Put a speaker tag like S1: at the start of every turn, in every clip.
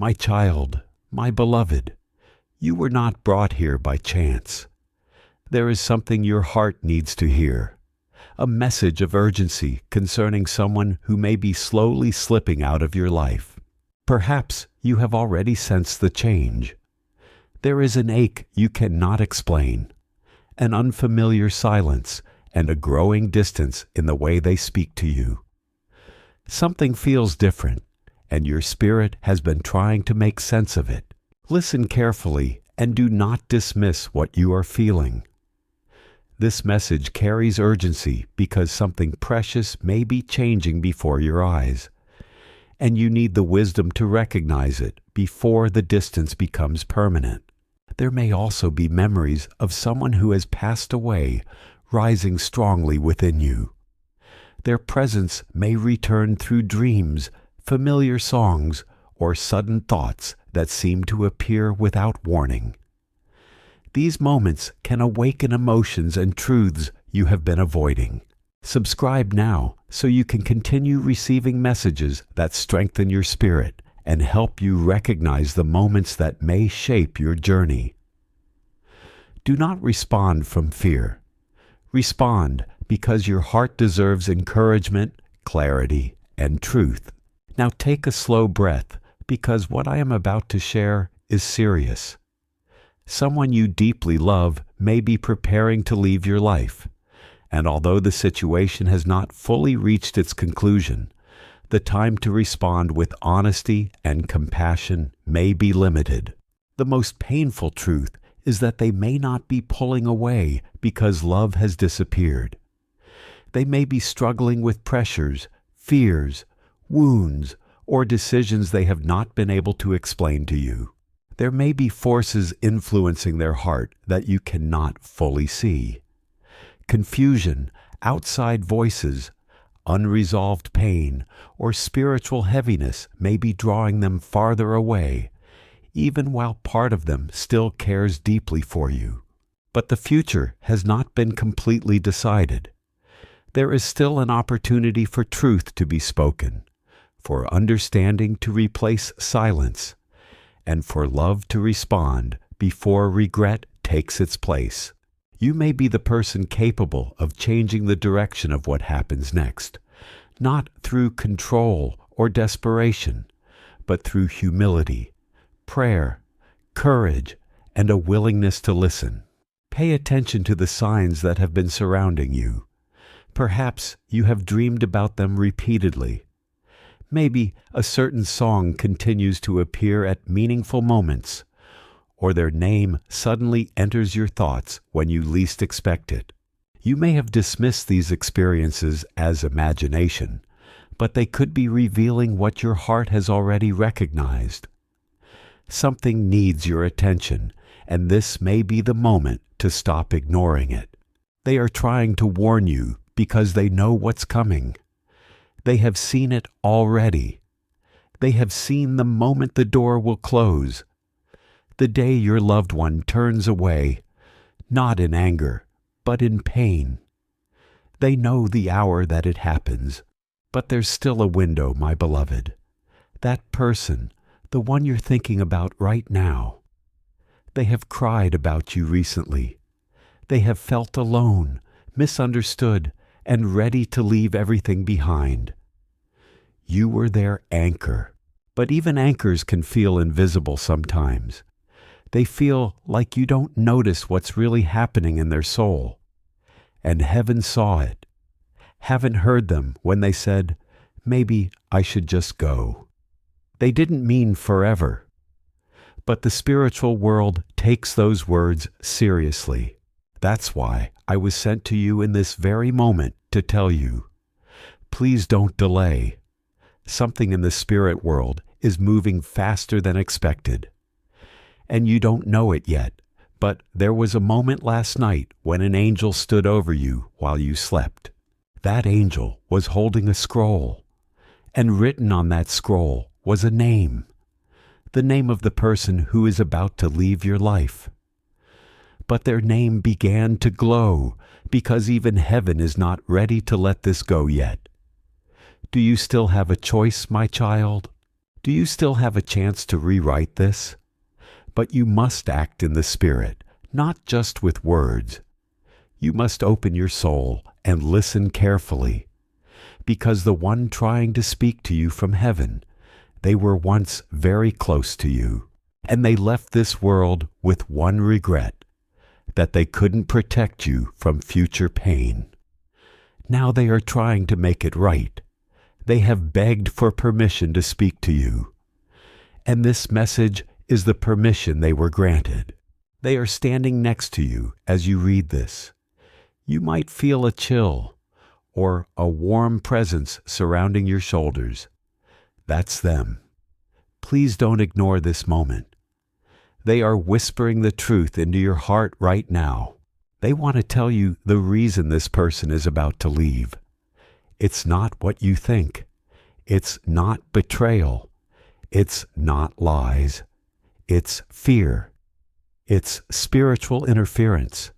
S1: My child, my beloved, you were not brought here by chance. There is something your heart needs to hear, a message of urgency concerning someone who may be slowly slipping out of your life. Perhaps you have already sensed the change. There is an ache you cannot explain, an unfamiliar silence, and a growing distance in the way they speak to you. Something feels different, and your spirit has been trying to make sense of it. Listen carefully and do not dismiss what you are feeling. This message carries urgency because something precious may be changing before your eyes, and you need the wisdom to recognize it before the distance becomes permanent. There may also be memories of someone who has passed away rising strongly within you. Their presence may return through dreams, familiar songs, or sudden thoughts that seem to appear without warning. These moments can awaken emotions and truths you have been avoiding. Subscribe now so you can continue receiving messages that strengthen your spirit and help you recognize the moments that may shape your journey. Do not respond from fear. Respond because your heart deserves encouragement, clarity, and truth. Now take a slow breath because what I am about to share is serious. Someone you deeply love may be preparing to leave your life, and although the situation has not fully reached its conclusion, the time to respond with honesty and compassion may be limited. The most painful truth is that they may not be pulling away because love has disappeared. They may be struggling with pressures, fears, wounds, or decisions they have not been able to explain to you. There may be forces influencing their heart that you cannot fully see. Confusion, outside voices, unresolved pain, or spiritual heaviness may be drawing them farther away, even while part of them still cares deeply for you. But the future has not been completely decided. There is still an opportunity for truth to be spoken, for understanding to replace silence, and for love to respond before regret takes its place. You may be the person capable of changing the direction of what happens next, not through control or desperation, but through humility, prayer, courage, and a willingness to listen. Pay attention to the signs that have been surrounding you. Perhaps you have dreamed about them repeatedly. Maybe a certain song continues to appear at meaningful moments, or their name suddenly enters your thoughts when you least expect it. You may have dismissed these experiences as imagination, but they could be revealing what your heart has already recognized. Something needs your attention, and this may be the moment to stop ignoring it. They are trying to warn you because they know what's coming. They have seen it already. They have seen the moment the door will close, the day your loved one turns away, not in anger, but in pain. They know the hour that it happens, but there's still a window, my beloved. That person, the one you're thinking about right now. They have cried about you recently. They have felt alone, misunderstood, and ready to leave everything behind. You were their anchor, but even anchors can feel invisible sometimes. They feel like you don't notice what's really happening in their soul. And heaven saw it. Haven't heard them when they said, "Maybe I should just go." They didn't mean forever. But the spiritual world takes those words seriously. That's why I was sent to you in this very moment to tell you, please don't delay. Something in the spirit world is moving faster than expected. And you don't know it yet, but there was a moment last night when an angel stood over you while you slept. That angel was holding a scroll, and written on that scroll was a name, the name of the person who is about to leave your life. But their name began to glow because even heaven is not ready to let this go yet. Do you still have a choice, my child? Do you still have a chance to rewrite this? But you must act in the Spirit, not just with words. You must open your soul and listen carefully, because the one trying to speak to you from heaven, they were once very close to you, and they left this world with one regret, that they couldn't protect you from future pain. Now they are trying to make it right. They have begged for permission to speak to you, and this message is the permission they were granted. They are standing next to you as you read this. You might feel a chill or a warm presence surrounding your shoulders. That's them. Please don't ignore this moment. They are whispering the truth into your heart right now. They want to tell you the reason this person is about to leave. It's not what you think. It's not betrayal. It's not lies. It's fear. It's spiritual interference.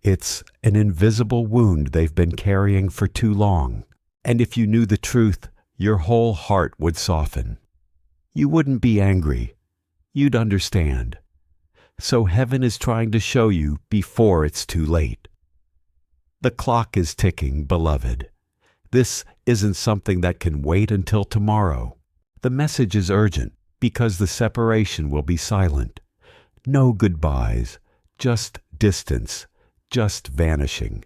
S1: It's an invisible wound they've been carrying for too long. And if you knew the truth, your whole heart would soften. You wouldn't be angry. You'd understand. So heaven is trying to show you before it's too late. The clock is ticking, beloved. This isn't something that can wait until tomorrow. The message is urgent because the separation will be silent. No goodbyes, just distance, just vanishing.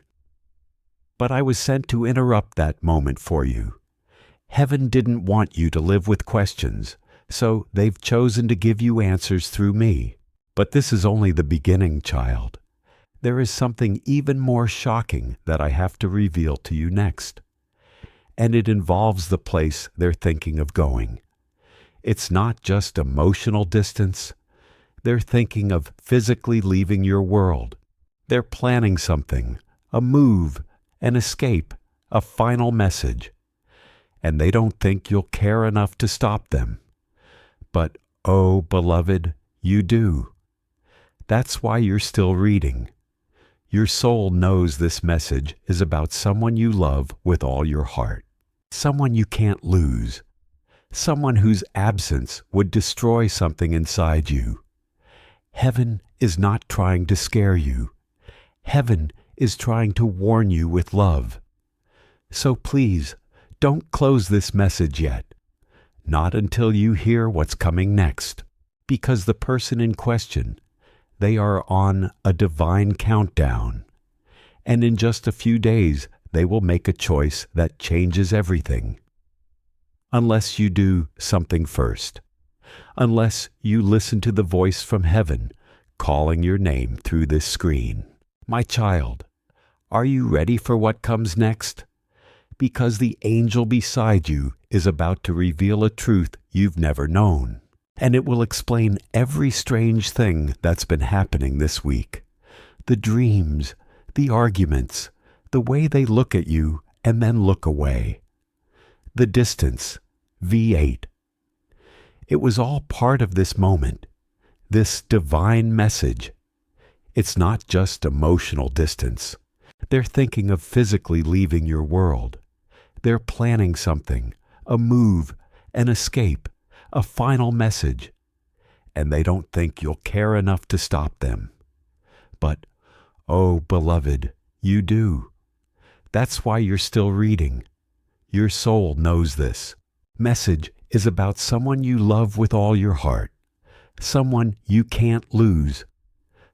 S1: But I was sent to interrupt that moment for you. Heaven didn't want you to live with questions, so they've chosen to give you answers through me. But this is only the beginning, child. There is something even more shocking that I have to reveal to you next. And it involves the place they're thinking of going. It's not just emotional distance. They're thinking of physically leaving your world. They're planning something, a move, an escape, a final message. And they don't think you'll care enough to stop them. But, oh, beloved, you do. That's why you're still reading. Your soul knows this message is about someone you love with all your heart, someone you can't lose, someone whose absence would destroy something inside you. Heaven is not trying to scare you. Heaven is trying to warn you with love. So please, don't close this message yet. Not until you hear what's coming next, because the person in question, they are on a divine countdown, and in just a few days they will make a choice that changes everything. Unless you do something first, unless you listen to the voice from heaven calling your name through this screen. My child, are you ready for what comes next? Because the angel beside you is about to reveal a truth you've never known, and it will explain every strange thing that's been happening this week. The dreams, the arguments, the way they look at you and then look away. The distance, V8. It was all part of this moment, this divine message. It's not just emotional distance. They're thinking of physically leaving your world. They're planning something, a move, an escape, a final message. And they don't think you'll care enough to stop them. But, oh, beloved, you do. That's why you're still reading. Your soul knows this. Message is about someone you love with all your heart, someone you can't lose,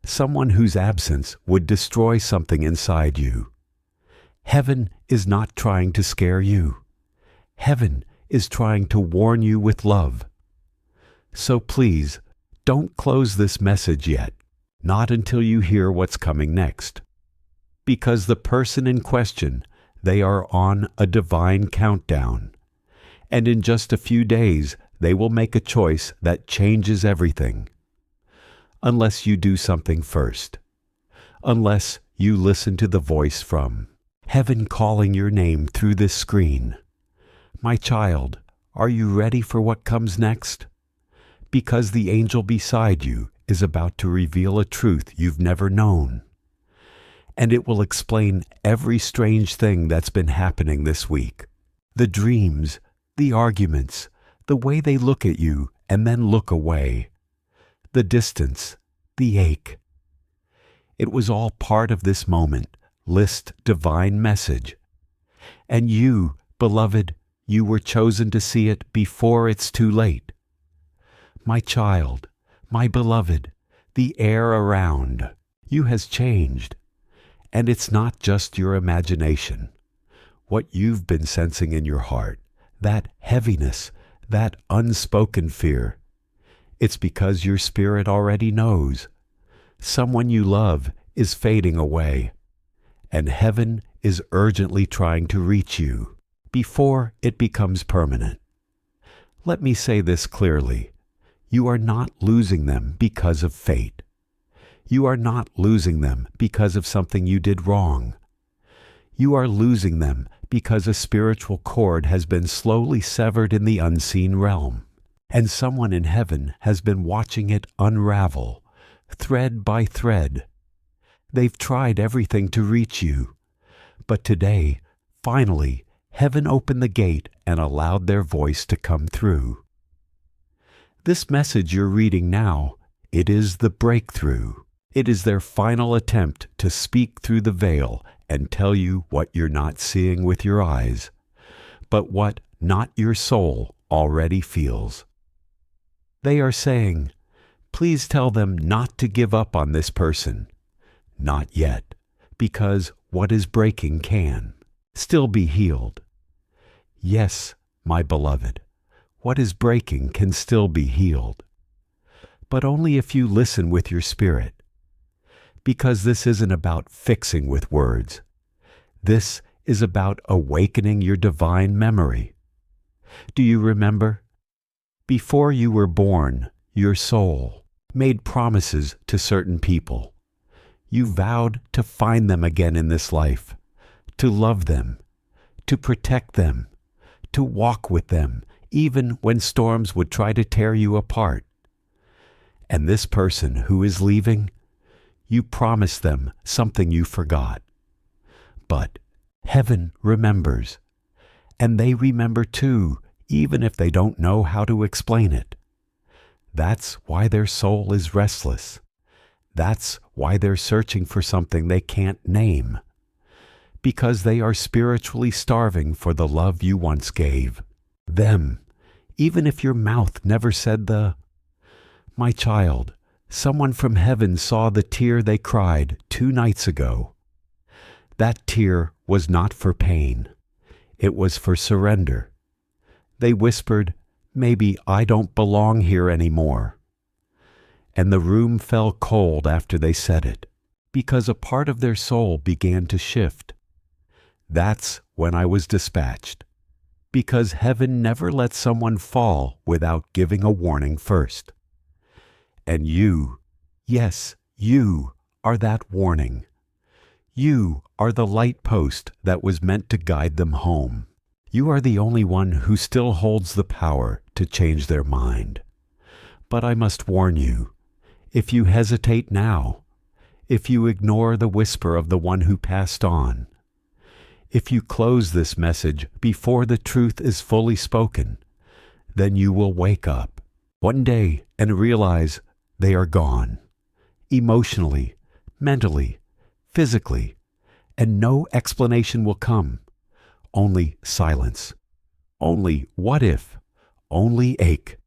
S1: someone whose absence would destroy something inside you. Heaven is not trying to scare you. Heaven is trying to warn you with love. So please, don't close this message yet, not until you hear what's coming next. Because the person in question, they are on a divine countdown. And in just a few days, they will make a choice that changes everything. Unless you do something first. Unless you listen to the voice from heaven calling your name through this screen. My child, are you ready for what comes next? Because the angel beside you is about to reveal a truth you've never known. And it will explain every strange thing that's been happening this week. The dreams, the arguments, the way they look at you and then look away, the distance, the ache. It was all part of this moment, list divine message. And you, beloved, you were chosen to see it before it's too late. My child, my beloved, the air around you has changed. And it's not just your imagination. What you've been sensing in your heart, that heaviness, that unspoken fear, it's because your spirit already knows. Someone you love is fading away, and heaven is urgently trying to reach you before it becomes permanent. Let me say this clearly. You are not losing them because of fate. You are not losing them because of something you did wrong. You are losing them because a spiritual cord has been slowly severed in the unseen realm, and someone in heaven has been watching it unravel, thread by thread. They've tried everything to reach you, but today, finally, heaven opened the gate and allowed their voice to come through. This message you're reading now, it is the breakthrough. It is their final attempt to speak through the veil and tell you what you're not seeing with your eyes, but what not your soul already feels. They are saying, please tell them not to give up on this person. Not yet, because what is breaking can still be healed. Yes, my beloved, what is breaking can still be healed, but only if you listen with your spirit. Because this isn't about fixing with words. This is about awakening your divine memory. Do you remember? Before you were born, your soul made promises to certain people. You vowed to find them again in this life, to love them, to protect them, to walk with them, even when storms would try to tear you apart. And this person who is leaving, you promised them something you forgot. But heaven remembers, and they remember too, even if they don't know how to explain it. That's why their soul is restless. That's why they're searching for something they can't name. Because they are spiritually starving for the love you once gave them, even if your mouth never said my child, someone from heaven saw the tear they cried 2 nights ago. That tear was not for pain. It was for surrender. They whispered, maybe I don't belong here anymore. And the room fell cold after they said it, because a part of their soul began to shift. That's when I was dispatched, because heaven never lets someone fall without giving a warning first. And you, yes, you are that warning. You are the light post that was meant to guide them home. You are the only one who still holds the power to change their mind. But I must warn you, if you hesitate now, if you ignore the whisper of the one who passed on, if you close this message before the truth is fully spoken, then you will wake up one day and realize they are gone, emotionally, mentally, physically, and no explanation will come, only silence, only what if, only ache.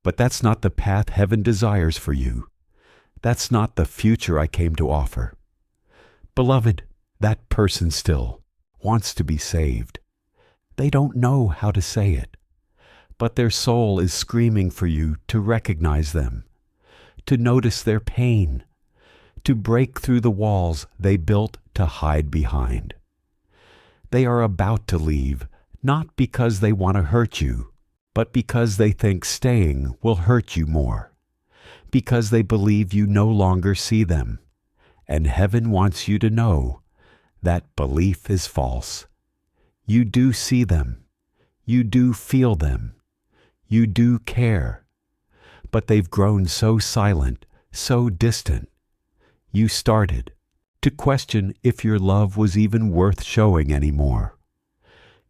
S1: But that's not the path heaven desires for you. That's not the future I came to offer. Beloved, that person still wants to be saved. They don't know how to say it, but their soul is screaming for you to recognize them, to notice their pain, to break through the walls they built to hide behind. They are about to leave, not because they want to hurt you, but because they think staying will hurt you more, because they believe you no longer see them, and heaven wants you to know that belief is false. You do see them, you do feel them, you do care, but they've grown so silent, so distant. You started to question if your love was even worth showing anymore.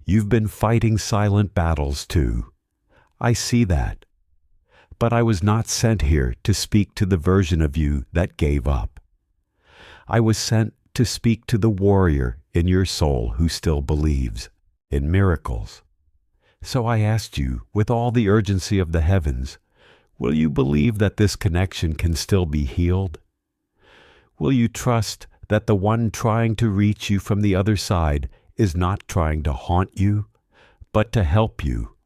S1: You've been fighting silent battles too. I see that. But I was not sent here to speak to the version of you that gave up. I was sent to speak to the warrior in your soul who still believes in miracles. So I asked you, with all the urgency of the heavens, will you believe that this connection can still be healed? Will you trust that the one trying to reach you from the other side is not trying to haunt you, but to help you?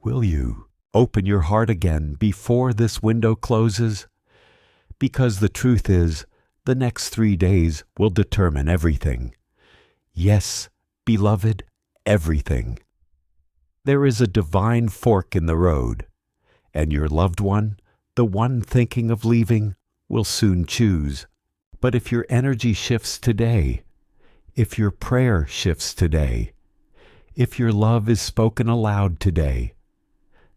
S1: Will you open your heart again before this window closes? Because the truth is, the next 3 days will determine everything. Yes, beloved, everything. There is a divine fork in the road, and your loved one, the one thinking of leaving, will soon choose. But if your energy shifts today, if your prayer shifts today, if your love is spoken aloud today,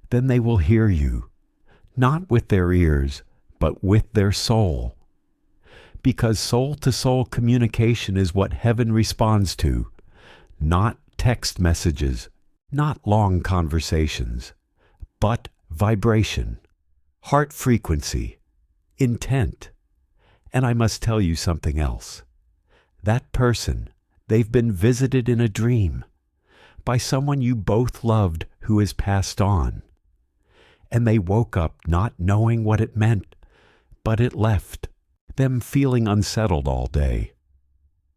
S1: then they will hear you, not with their ears, but with their soul. Because soul-to-soul communication is what heaven responds to, not text messages, not long conversations, but vibration, heart frequency, intent. And I must tell you something else. That person, they've been visited in a dream by someone you both loved who has passed on. And they woke up not knowing what it meant, but it left them feeling unsettled all day.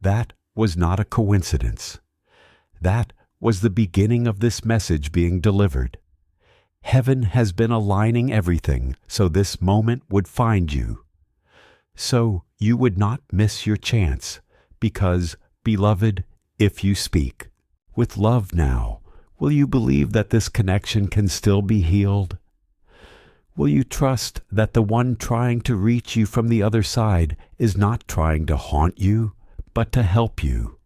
S1: That was not a coincidence. That was the beginning of this message being delivered. Heaven has been aligning everything so this moment would find you. So you would not miss your chance, because, beloved, if you speak with love now, will you believe that this connection can still be healed? Will you trust that the one trying to reach you from the other side is not trying to haunt you, but to help you?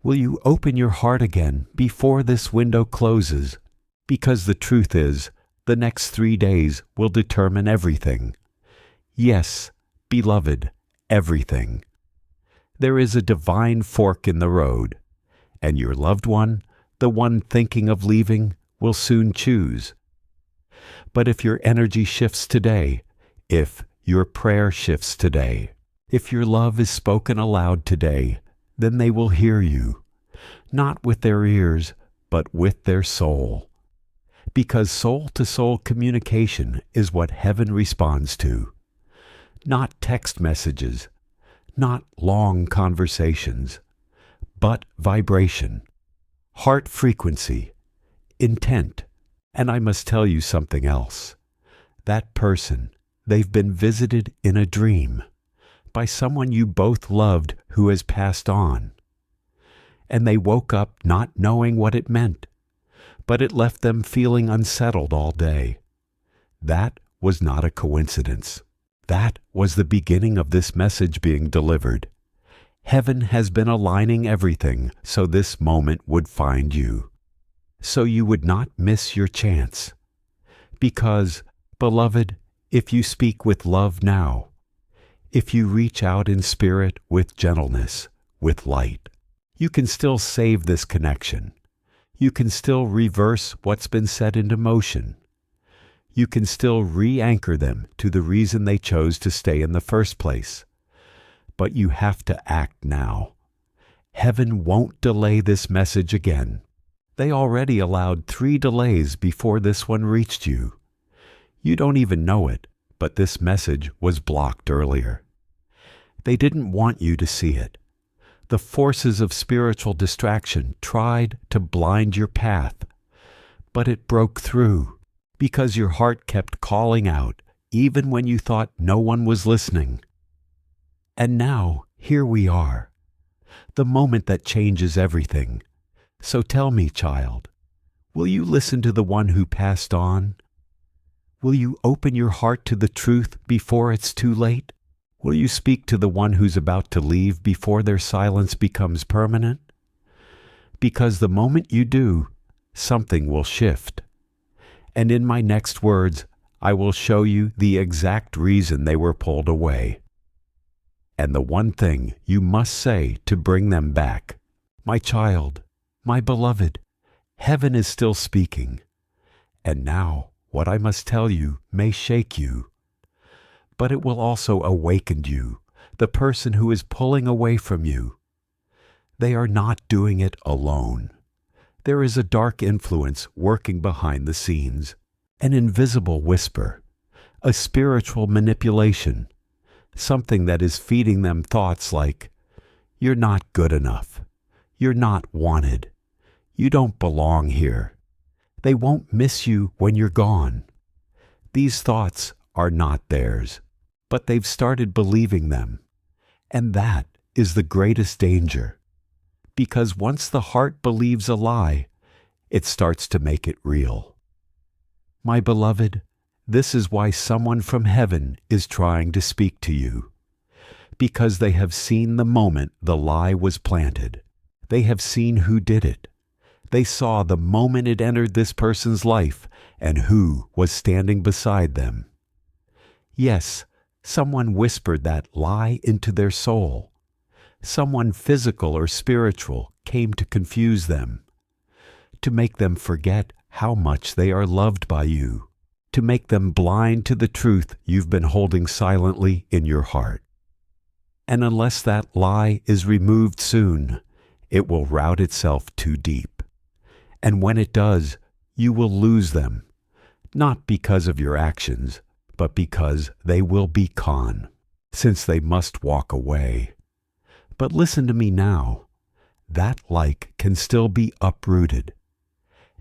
S1: Will you open your heart again before this window closes? Because the truth is, the next 3 days will determine everything. Yes, beloved, everything. There is a divine fork in the road, and your loved one, the one thinking of leaving, will soon choose. But if your energy shifts today, if your prayer shifts today, if your love is spoken aloud today, then they will hear you, not with their ears, but with their soul. Because soul-to-soul communication is what heaven responds to. Not text messages, not long conversations, but vibration, heart frequency, intent. And I must tell you something else. That person, they've been visited in a dream by someone you both loved who has passed on. And they woke up not knowing what it meant, but it left them feeling unsettled all day. That was not a coincidence. That was the beginning of this message being delivered. Heaven has been aligning everything so this moment would find you, so you would not miss your chance. Because, beloved, if you speak with love now, if you reach out in spirit with gentleness, with light, you can still save this connection. You can still reverse what's been set into motion. You can still re-anchor them to the reason they chose to stay in the first place. But you have to act now. Heaven won't delay this message again. They already allowed 3 delays before this one reached you. You don't even know it, but this message was blocked earlier. They didn't want you to see it. The forces of spiritual distraction tried to blind your path, but it broke through because your heart kept calling out even when you thought no one was listening. And now, here we are, the moment that changes everything. So tell me, child, will you listen to the one who passed on? Will you open your heart to the truth before it's too late? Will you speak to the one who's about to leave before their silence becomes permanent? Because the moment you do, something will shift. And in my next words, I will show you the exact reason they were pulled away. And the one thing you must say to bring them back: my child, my beloved, heaven is still speaking, And now, what I must tell you may shake you, but it will also awaken you, the person who is pulling away from you. They are not doing it alone. There is a dark influence working behind the scenes, an invisible whisper, a spiritual manipulation, something that is feeding them thoughts like, "You're not good enough. You're not wanted. You don't belong here. They won't miss you when you're gone." These thoughts are not theirs, but they've started believing them. And that is the greatest danger. Because once the heart believes a lie, it starts to make it real. My beloved, this is why someone from heaven is trying to speak to you. Because they have seen the moment the lie was planted. They have seen who did it. They saw the moment it entered this person's life and who was standing beside them. Yes, someone whispered that lie into their soul. Someone physical or spiritual came to confuse them, to make them forget how much they are loved by you, to make them blind to the truth you've been holding silently in your heart. And unless that lie is removed soon, it will root itself too deep. And when it does, you will lose them, not because of your actions, but because they will be gone, since they must walk away. But listen to me now. That like can still be uprooted.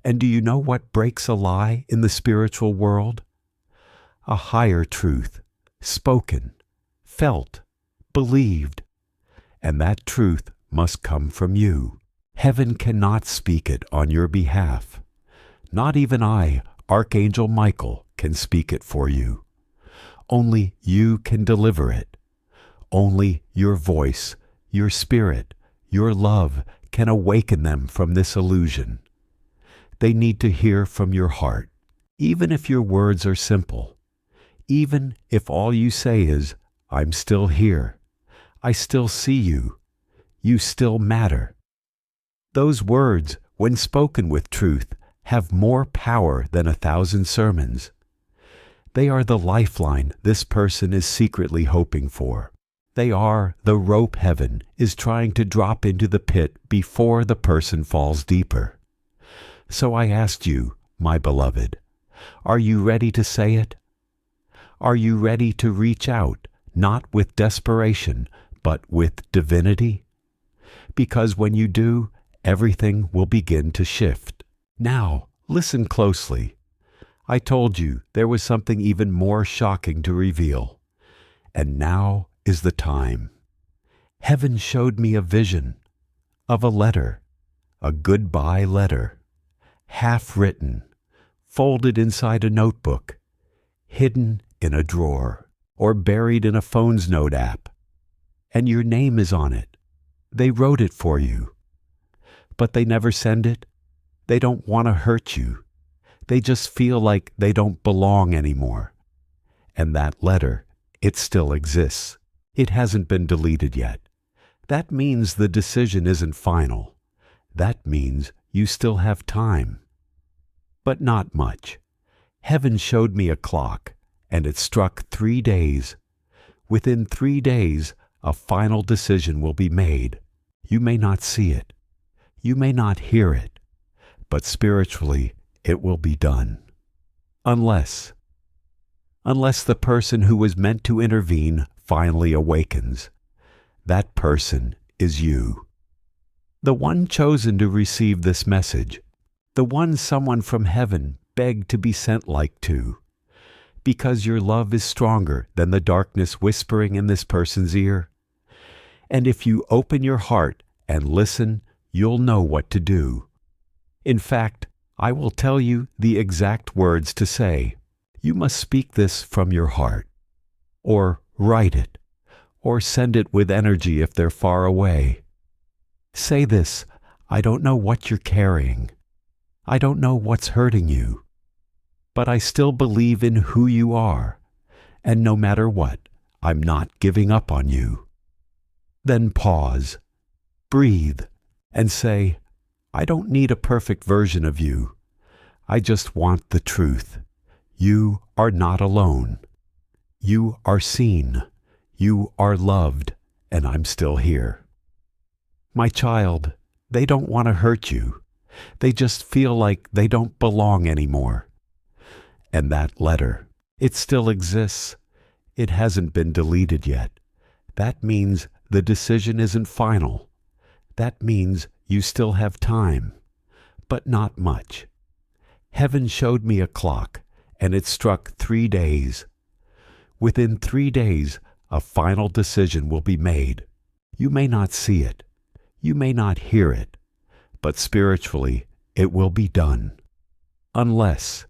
S1: And do you know what breaks a lie in the spiritual world? A higher truth, spoken, felt, believed. And that truth must come from you. Heaven cannot speak it on your behalf. Not even I, Archangel Michael, can speak it for you. Only you can deliver it. Only your voice, your spirit, your love can awaken them from this illusion. They need to hear from your heart, even if your words are simple. Even if all you say is, "I'm still here. I still see you. You still matter." Those words, when spoken with truth, have more power than 1,000 sermons. They are the lifeline this person is secretly hoping for. They are the rope heaven is trying to drop into the pit before the person falls deeper. So I asked you, my beloved, are you ready to say it? Are you ready to reach out, not with desperation, but with divinity? Because when you do, everything will begin to shift. Now, listen closely. I told you there was something even more shocking to reveal. And now is the time. Heaven showed me a vision of a letter, a goodbye letter, half written, folded inside a notebook, hidden in a drawer, or buried in a phone's note app. And your name is on it. They wrote it for you. But they never send it. They don't want to hurt you. They just feel like they don't belong anymore. And that letter, it still exists. It hasn't been deleted yet. That means the decision isn't final. That means you still have time. But not much. Heaven showed me a clock, and it struck 3 days. Within 3 days, a final decision will be made. You may not see it. You may not hear it. But spiritually, it will be done. Unless the person who was meant to intervene finally awakens. That person is you. The one chosen to receive this message. The one someone from heaven begged to be sent like to. Because your love is stronger than the darkness whispering in this person's ear. And if you open your heart and listen, you'll know what to do. In fact, I will tell you the exact words to say. You must speak this from your heart, or write it, or send it with energy if they're far away. Say this, I don't know what you're carrying. I don't know what's hurting you. But I still believe in who you are, and no matter what, I'm not giving up on you. Then pause, breathe, and say, I don't need a perfect version of you. I just want the truth. You are not alone. You are seen. You are loved, and I'm still here. My child, they don't want to hurt you. They just feel like they don't belong anymore. And that letter, it still exists. It hasn't been deleted yet. That means the decision isn't final. That means you still have time, but not much. Heaven showed me a clock, and it struck 3 days. Within 3 days, a final decision will be made. You may not see it. You may not hear it. But spiritually, it will be done. Unless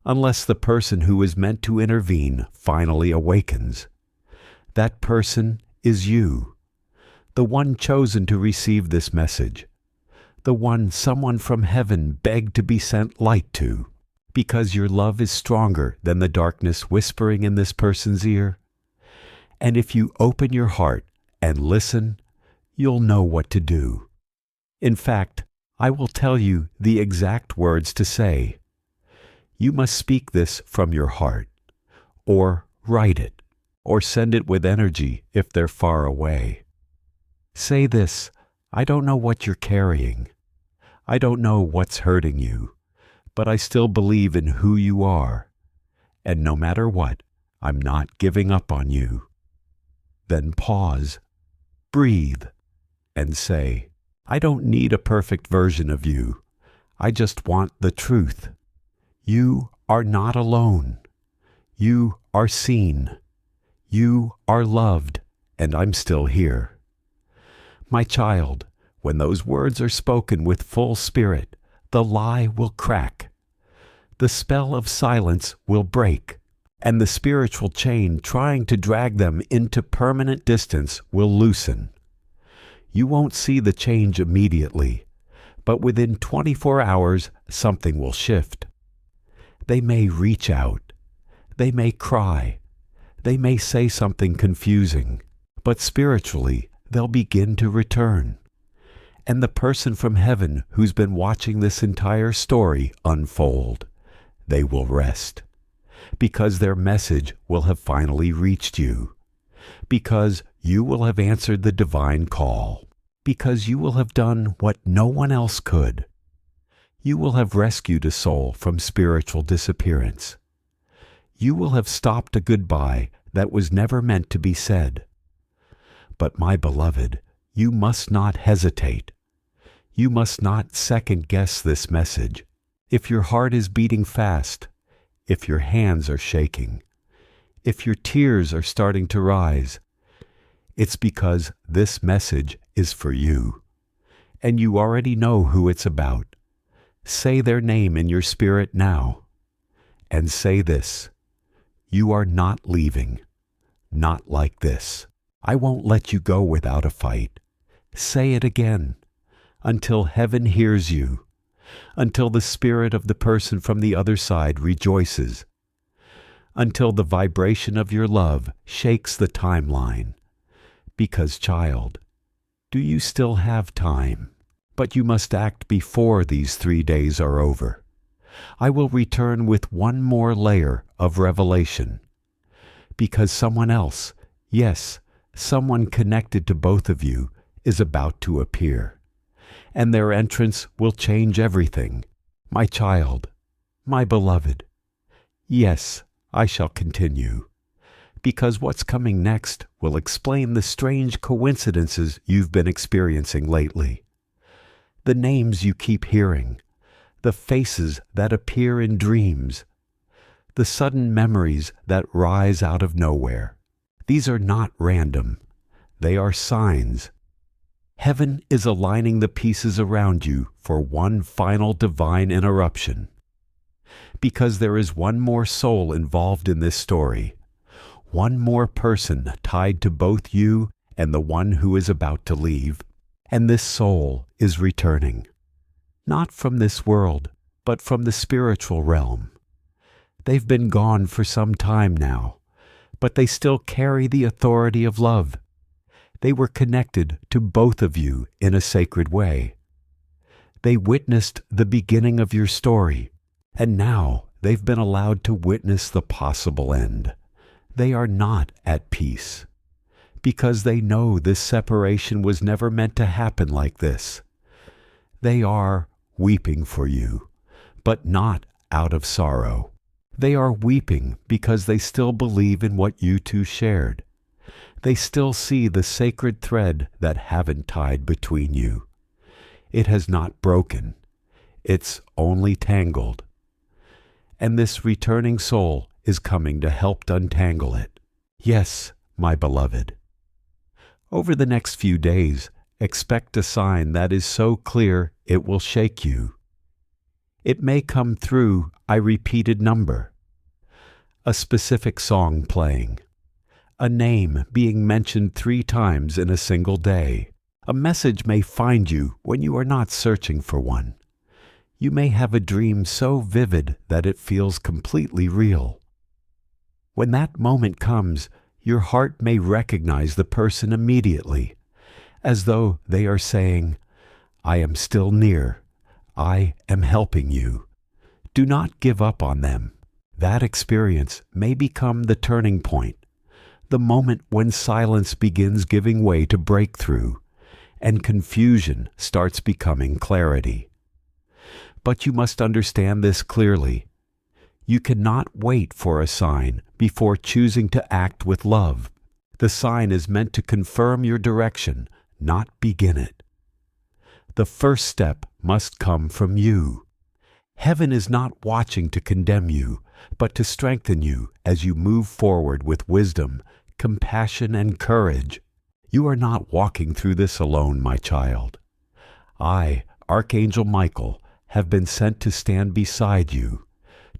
S1: the person who is meant to intervene finally awakens. That person is you, the one chosen to receive this message, the one someone from heaven begged to be sent light to, because your love is stronger than the darkness whispering in this person's ear. And if you open your heart and listen, you'll know what to do. In fact, I will tell you the exact words to say. You must speak this from your heart, or write it, or send it with energy if they're far away. Say this: I don't know what you're carrying. I don't know what's hurting you, but I still believe in who you are. And no matter what, I'm not giving up on you. Then pause, breathe, and say, I don't need a perfect version of you. I just want the truth. You are not alone. You are seen. You are loved, and I'm still here. My child, when those words are spoken with full spirit, the lie will crack. The spell of silence will break, and the spiritual chain trying to drag them into permanent distance will loosen. You won't see the change immediately, but within 24 hours something will shift. They may reach out. They may cry. They may say something confusing, but spiritually they'll begin to return. And the person from heaven who's been watching this entire story unfold, they will rest, because their message will have finally reached you, because you will have answered the divine call, because you will have done what no one else could. You will have rescued a soul from spiritual disappearance. You will have stopped a goodbye that was never meant to be said. But my beloved, you must not hesitate. You must not second-guess this message. If your heart is beating fast, if your hands are shaking, if your tears are starting to rise, it's because this message is for you, and you already know who it's about. Say their name in your spirit now, and say this: you are not leaving, not like this. I won't let you go without a fight. Say it again, until heaven hears you, until the spirit of the person from the other side rejoices, until the vibration of your love shakes the timeline. Because, child, do you still have time? But you must act before these 3 days are over. I will return with one more layer of revelation. Because someone else, yes, someone connected to both of you, is about to appear. And their entrance will change everything. My child, my beloved, yes, I shall continue. Because what's coming next will explain the strange coincidences you've been experiencing lately. The names you keep hearing, the faces that appear in dreams, the sudden memories that rise out of nowhere. These are not random. They are signs. Heaven is aligning the pieces around you for one final divine interruption. Because there is one more soul involved in this story, one more person tied to both you and the one who is about to leave, and this soul is returning. Not from this world, but from the spiritual realm. They've been gone for some time now, but they still carry the authority of love. They were connected to both of you in a sacred way. They witnessed the beginning of your story, And now they've been allowed to witness the possible end. They are not at peace, because they know this separation was never meant to happen like this. They are weeping for you, but not out of sorrow. They are weeping because they still believe in what you two shared. They still see the sacred thread that haven't tied between you. It has not broken. It's only tangled. And this returning soul is coming to help untangle it. Yes, my beloved. Over the next few days, expect a sign that is so clear it will shake you. It may come through a repeated number, a specific song playing, a name being mentioned 3 times in a single day. A message may find you when you are not searching for one. You may have a dream so vivid that it feels completely real. When that moment comes, your heart may recognize the person immediately, as though they are saying, "I am still near. I am helping you." Do not give up on them. That experience may become the turning point, the moment when silence begins giving way to breakthrough, and confusion starts becoming clarity. But you must understand this clearly. You cannot wait for a sign before choosing to act with love. The sign is meant to confirm your direction, not begin it. The first step must come from you. Heaven is not watching to condemn you, but to strengthen you as you move forward with wisdom, compassion, and courage. You are not walking through this alone, my child. I, Archangel Michael, have been sent to stand beside you,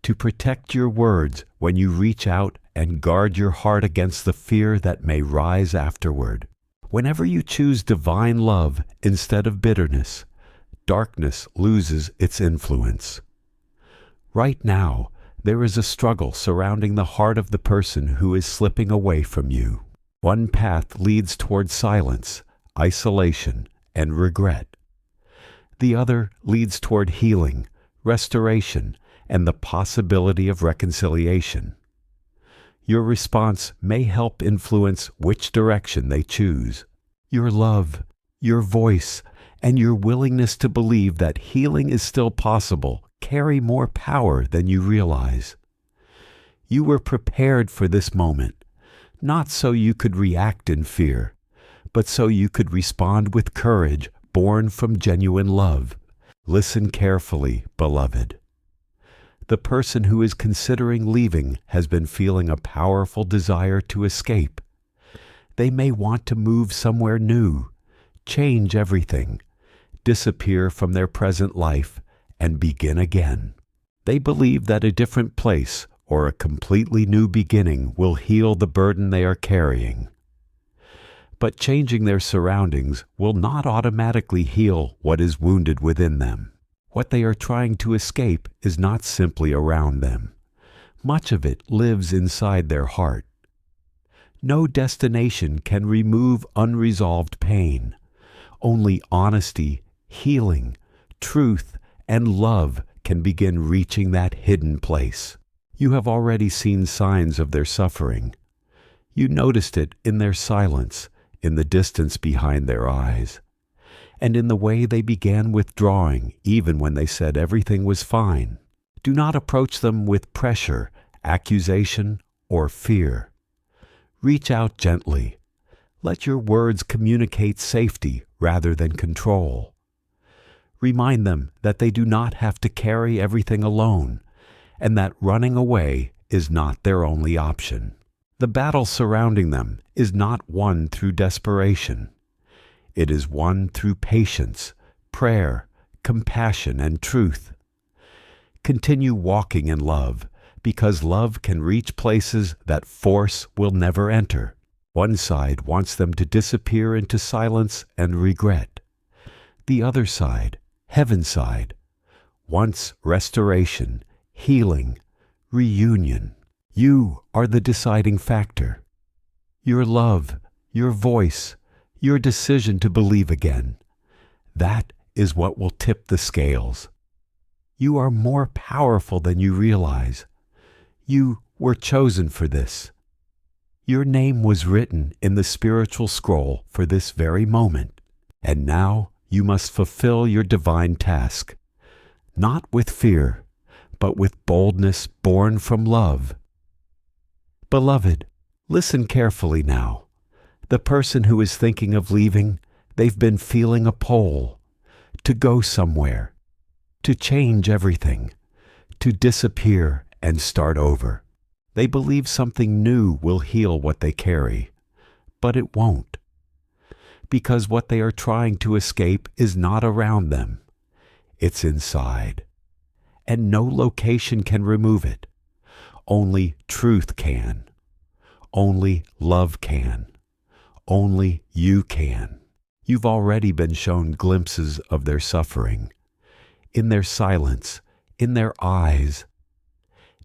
S1: to protect your words when you reach out and guard your heart against the fear that may rise afterward. Whenever you choose divine love instead of bitterness, darkness loses its influence. Right now, there is a struggle surrounding the heart of the person who is slipping away from you. One path leads toward silence, isolation, and regret. The other leads toward healing, restoration, and the possibility of reconciliation. Your response may help influence which direction they choose. Your love, your voice, and your willingness to believe that healing is still possible carry more power than you realize. You were prepared for this moment, not so you could react in fear, but so you could respond with courage born from genuine love. Listen carefully, beloved. The person who is considering leaving has been feeling a powerful desire to escape. They may want to move somewhere new, change everything, disappear from their present life, and begin again. They believe that a different place or a completely new beginning will heal the burden they are carrying. But changing their surroundings will not automatically heal what is wounded within them. What they are trying to escape is not simply around them. Much of it lives inside their heart. No destination can remove unresolved pain. Only honesty, healing, truth, and love can begin reaching that hidden place. You have already seen signs of their suffering. You noticed it in their silence, in the distance behind their eyes, and in the way they began withdrawing even when they said everything was fine. Do not approach them with pressure, accusation, or fear. Reach out gently. Let your words communicate safety rather than control. Remind them that they do not have to carry everything alone, and that running away is not their only option. The battle surrounding them is not won through desperation. It is won through patience, prayer, compassion, and truth. Continue walking in love, because love can reach places that force will never enter. One side wants them to disappear into silence and regret. The other side, heaven's side, wants restoration, healing, reunion. You are the deciding factor. Your love, your voice, your decision to believe again. That is what will tip the scales. You are more powerful than you realize. You were chosen for this. Your name was written in the spiritual scroll for this very moment, and now you must fulfill your divine task, not with fear, but with boldness born from love. Beloved, listen carefully now. The person who is thinking of leaving, they've been feeling a pull to go somewhere, to change everything, to disappear and start over. They believe something new will heal what they carry, but it won't, because what they are trying to escape is not around them. It's inside, and no location can remove it. Only truth can. Only love can. Only you can. You've already been shown glimpses of their suffering, in their silence, in their eyes,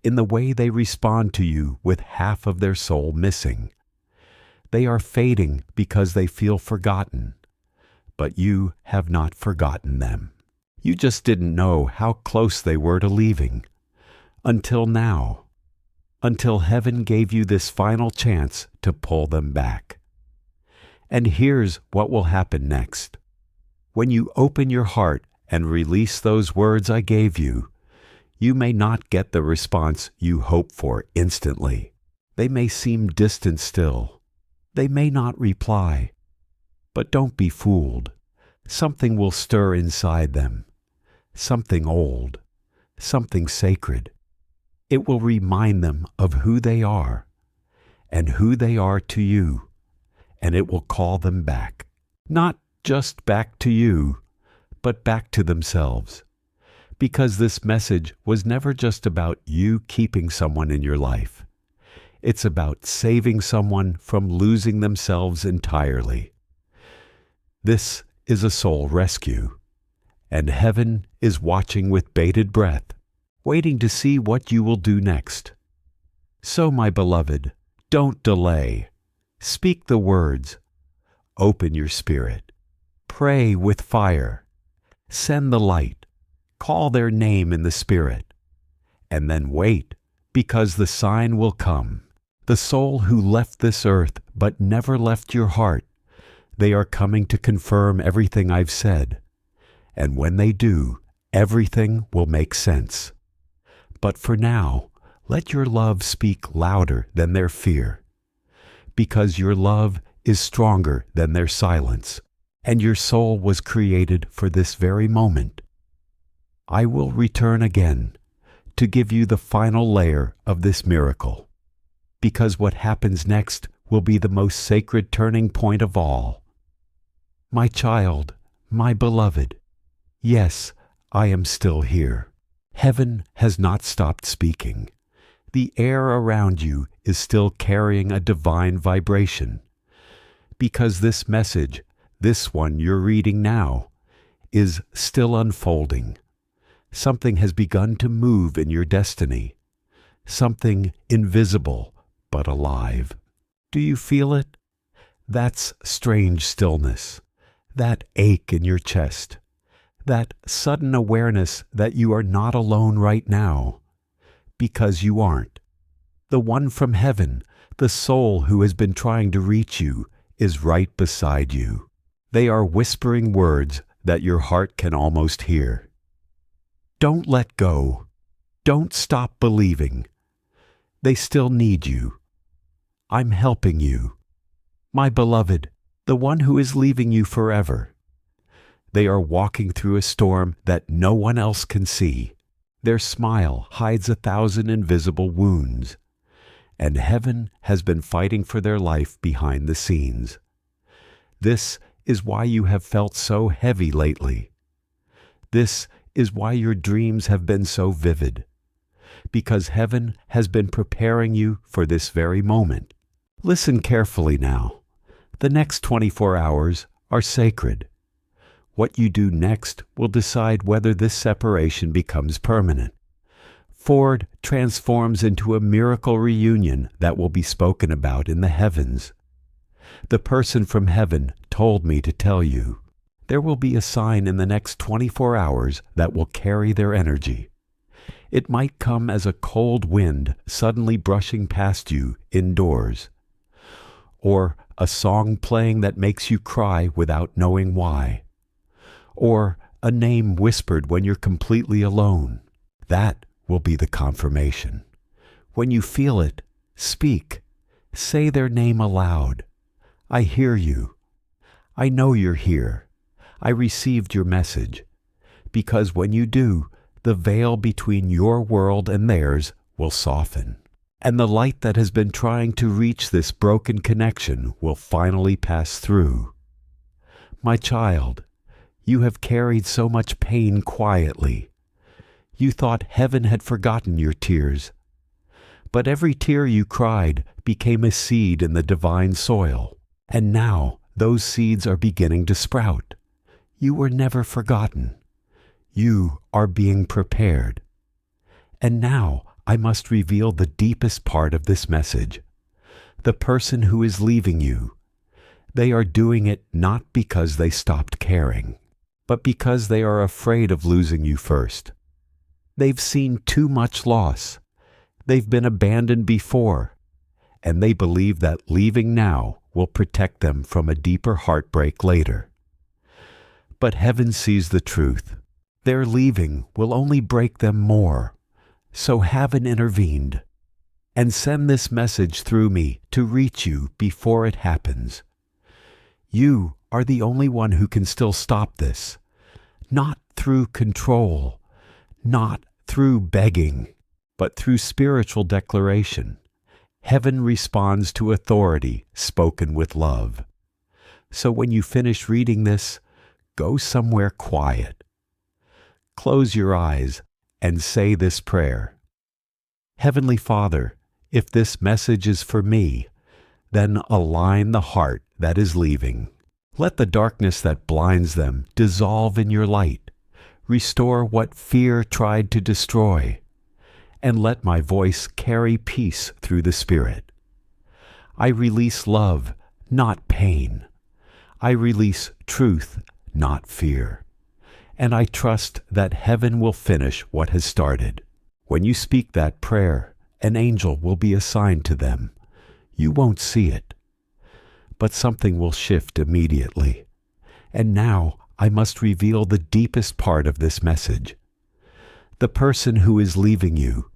S1: in the way they respond to you with half of their soul missing. They are fading because they feel forgotten, but you have not forgotten them. You just didn't know how close they were to leaving, until now, until heaven gave you this final chance to pull them back. And here's what will happen next. When you open your heart and release those words I gave you, you may not get the response you hope for instantly. They may seem distant still. They may not reply. But don't be fooled. Something will stir inside them. Something old. Something sacred. It will remind them of who they are and who they are to you, and it will call them back. Not just back to you, but back to themselves. Because this message was never just about you keeping someone in your life. It's about saving someone from losing themselves entirely. This is a soul rescue, and heaven is watching with bated breath, waiting to see what you will do next. So, my beloved, don't delay. Speak the words. Open your spirit. Pray with fire. Send the light. Call their name in the spirit. And then wait, because the sign will come. The soul who left this earth but never left your heart, they are coming to confirm everything I've said. And when they do, everything will make sense. But for now, let your love speak louder than their fear, because your love is stronger than their silence, and your soul was created for this very moment. I will return again to give you the final layer of this miracle, because what happens next will be the most sacred turning point of all. My child, my beloved, yes, I am still here. Heaven has not stopped speaking. The air around you is still carrying a divine vibration, because this message, this one you're reading now, is still unfolding. Something has begun to move in your destiny, something invisible but alive. Do you feel it? That's strange stillness, that ache in your chest, that sudden awareness that you are not alone right now, because you aren't. The one from heaven, the soul who has been trying to reach you, is right beside you. They are whispering words that your heart can almost hear. Don't let go. Don't stop believing. They still need you. I'm helping you. My beloved, the one who is leaving you forever. They are walking through a storm that no one else can see. Their smile hides 1,000 invisible wounds, and heaven has been fighting for their life behind the scenes. This is why you have felt so heavy lately. This is why your dreams have been so vivid, because heaven has been preparing you for this very moment. Listen carefully now. The next 24 hours are sacred. What you do next will decide whether this separation becomes permanent. Ford transforms into a miracle reunion that will be spoken about in the heavens. The person from heaven told me to tell you. There will be a sign in the next 24 hours that will carry their energy. It might come as a cold wind suddenly brushing past you indoors, or a song playing that makes you cry without knowing why, or a name whispered when you're completely alone. That will be the confirmation. When you feel it, speak. Say their name aloud. I hear you. I know you're here. I received your message. Because when you do, the veil between your world and theirs will soften, and the light that has been trying to reach this broken connection will finally pass through. My child, you have carried so much pain quietly. You thought heaven had forgotten your tears. But every tear you cried became a seed in the divine soil, and now those seeds are beginning to sprout. You were never forgotten. You are being prepared. And now I must reveal the deepest part of this message. The person who is leaving you, they are doing it not because they stopped caring, but because they are afraid of losing you first. They've seen too much loss. They've been abandoned before, and they believe that leaving now will protect them from a deeper heartbreak later. But heaven sees the truth. Their leaving will only break them more. So heaven intervened, and send this message through me to reach you before it happens. You are the only one who can still stop this, not through control, not through begging, but through spiritual declaration. Heaven responds to authority spoken with love. So when you finish reading this, go somewhere quiet. Close your eyes and say this prayer. Heavenly Father, if this message is for me, then align the heart that is leaving. Let the darkness that blinds them dissolve in your light. Restore what fear tried to destroy, and let my voice carry peace through the Spirit. I release love, not pain. I release truth, not fear. And I trust that heaven will finish what has started. When you speak that prayer, an angel will be assigned to them. You won't see it, but something will shift immediately. And now I must reveal the deepest part of this message. The person who is leaving you,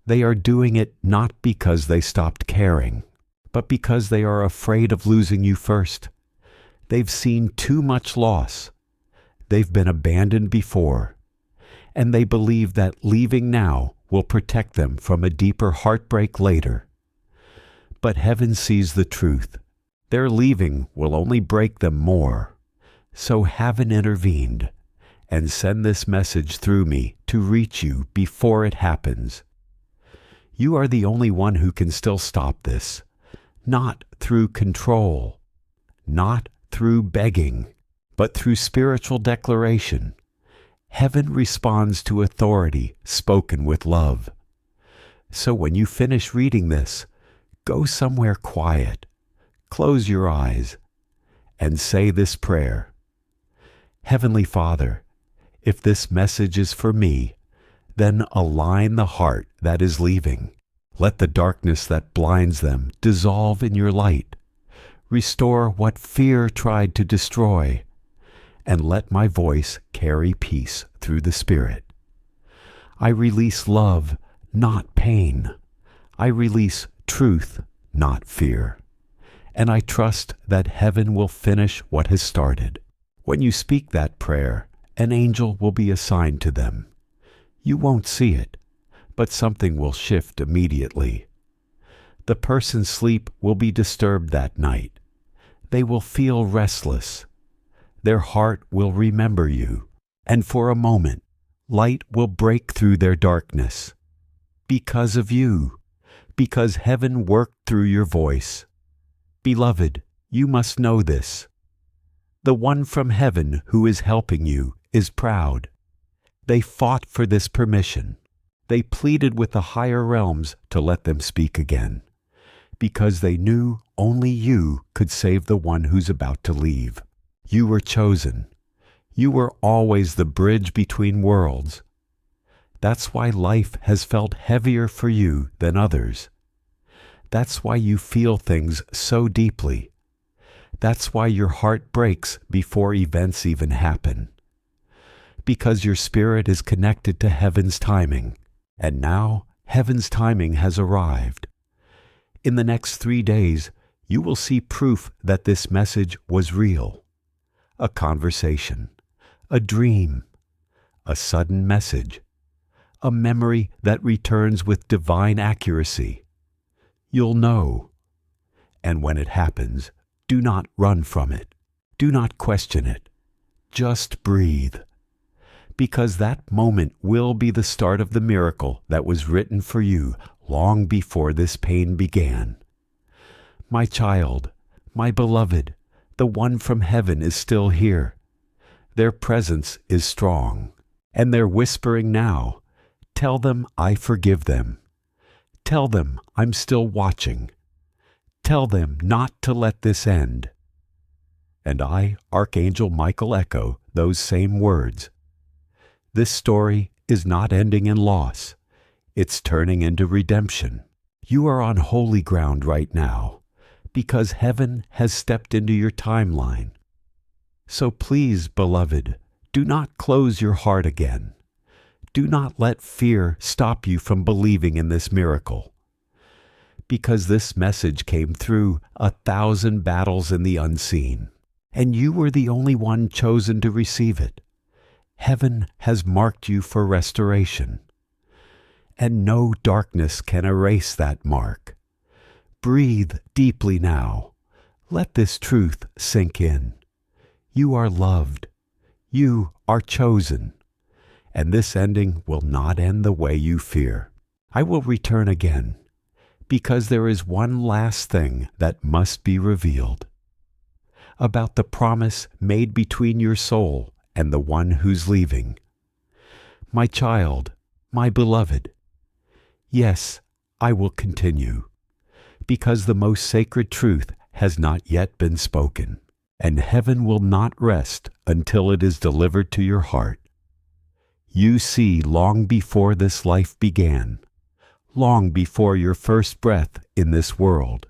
S1: they are doing it not because they stopped caring, but because they are afraid of losing you first. They've seen too much loss. They've been abandoned before, and they believe that leaving now will protect them from a deeper heartbreak later. But heaven sees the truth. Their leaving will only break them more. So heaven intervened, and send this message through me to reach you before it happens. You are the only one who can still stop this, not through control, not through begging, but through spiritual declaration. Heaven responds to authority spoken with love. So when you finish reading this, go somewhere quiet, close your eyes, and say this prayer. Heavenly Father, if this message is for me, then align the heart that is leaving. Let the darkness that blinds them dissolve in your light. Restore what fear tried to destroy, and let my voice carry peace through the Spirit. I release love, not pain. I release truth, not fear. And I trust that heaven will finish what has started. When you speak that prayer, an angel will be assigned to them. You won't see it, but something will shift immediately. The person's sleep will be disturbed that night. They will feel restless. Their heart will remember you, and for a moment, light will break through their darkness. Because of you, because heaven worked through your voice. Beloved, you must know this. The one from heaven who is helping you is proud. They fought for this permission. They pleaded with the higher realms to let them speak again, because they knew only you could save the one who's about to leave. You were chosen. You were always the bridge between worlds. That's why life has felt heavier for you than others. That's why you feel things so deeply. That's why your heart breaks before events even happen. Because your spirit is connected to heaven's timing, and now heaven's timing has arrived. In the next 3 days, you will see proof that this message was real. A conversation, a dream, a sudden message, a memory that returns with divine accuracy. You'll know. And when it happens, do not run from it. Do not question it. Just breathe. Because that moment will be the start of the miracle that was written for you long before this pain began. My child, my beloved, the one from heaven is still here. Their presence is strong, and they're whispering now. Tell them I forgive them. Tell them I'm still watching. Tell them not to let this end. And I, Archangel Michael, echo those same words. This story is not ending in loss. It's turning into redemption. You are on holy ground right now, because heaven has stepped into your timeline. So please, beloved, do not close your heart again. Do not let fear stop you from believing in this miracle. Because this message came through 1,000 battles in the unseen, and you were the only one chosen to receive it. Heaven has marked you for restoration, and no darkness can erase that mark. Breathe deeply now. Let this truth sink in. You are loved. You are chosen. And this ending will not end the way you fear. I will return again, because there is one last thing that must be revealed. About the promise made between your soul and the one who's leaving. My child, my beloved, yes, I will continue, because the most sacred truth has not yet been spoken, and heaven will not rest until it is delivered to your heart. You see, long before this life began, long before your first breath in this world,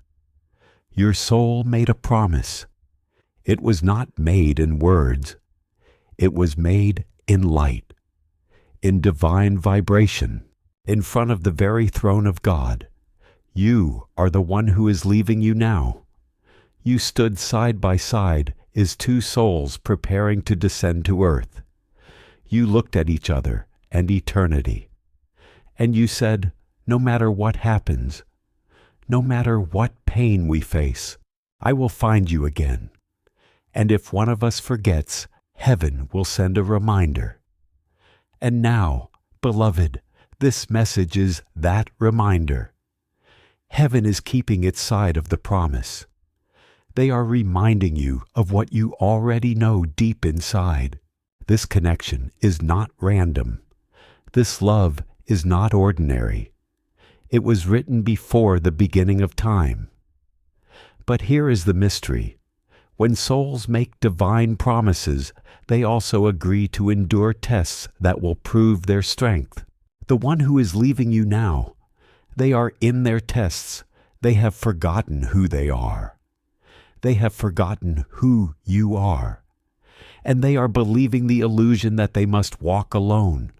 S1: your soul made a promise. It was not made in words. It was made in light, in divine vibration, in front of the very throne of God. You are the one who is leaving you now. You stood side by side as two souls preparing to descend to earth. You looked at each other and eternity, and you said, no matter what happens, no matter what pain we face, I will find you again. And if one of us forgets, heaven will send a reminder. And now, beloved, this message is that reminder. Heaven is keeping its side of the promise. They are reminding you of what you already know deep inside. This connection is not random. This love is not ordinary. It was written before the beginning of time. But here is the mystery. When souls make divine promises, they also agree to endure tests that will prove their strength. The one who is leaving you now, they are in their tests. They have forgotten who they are. They have forgotten who you are. And they are believing the illusion that they must walk alone.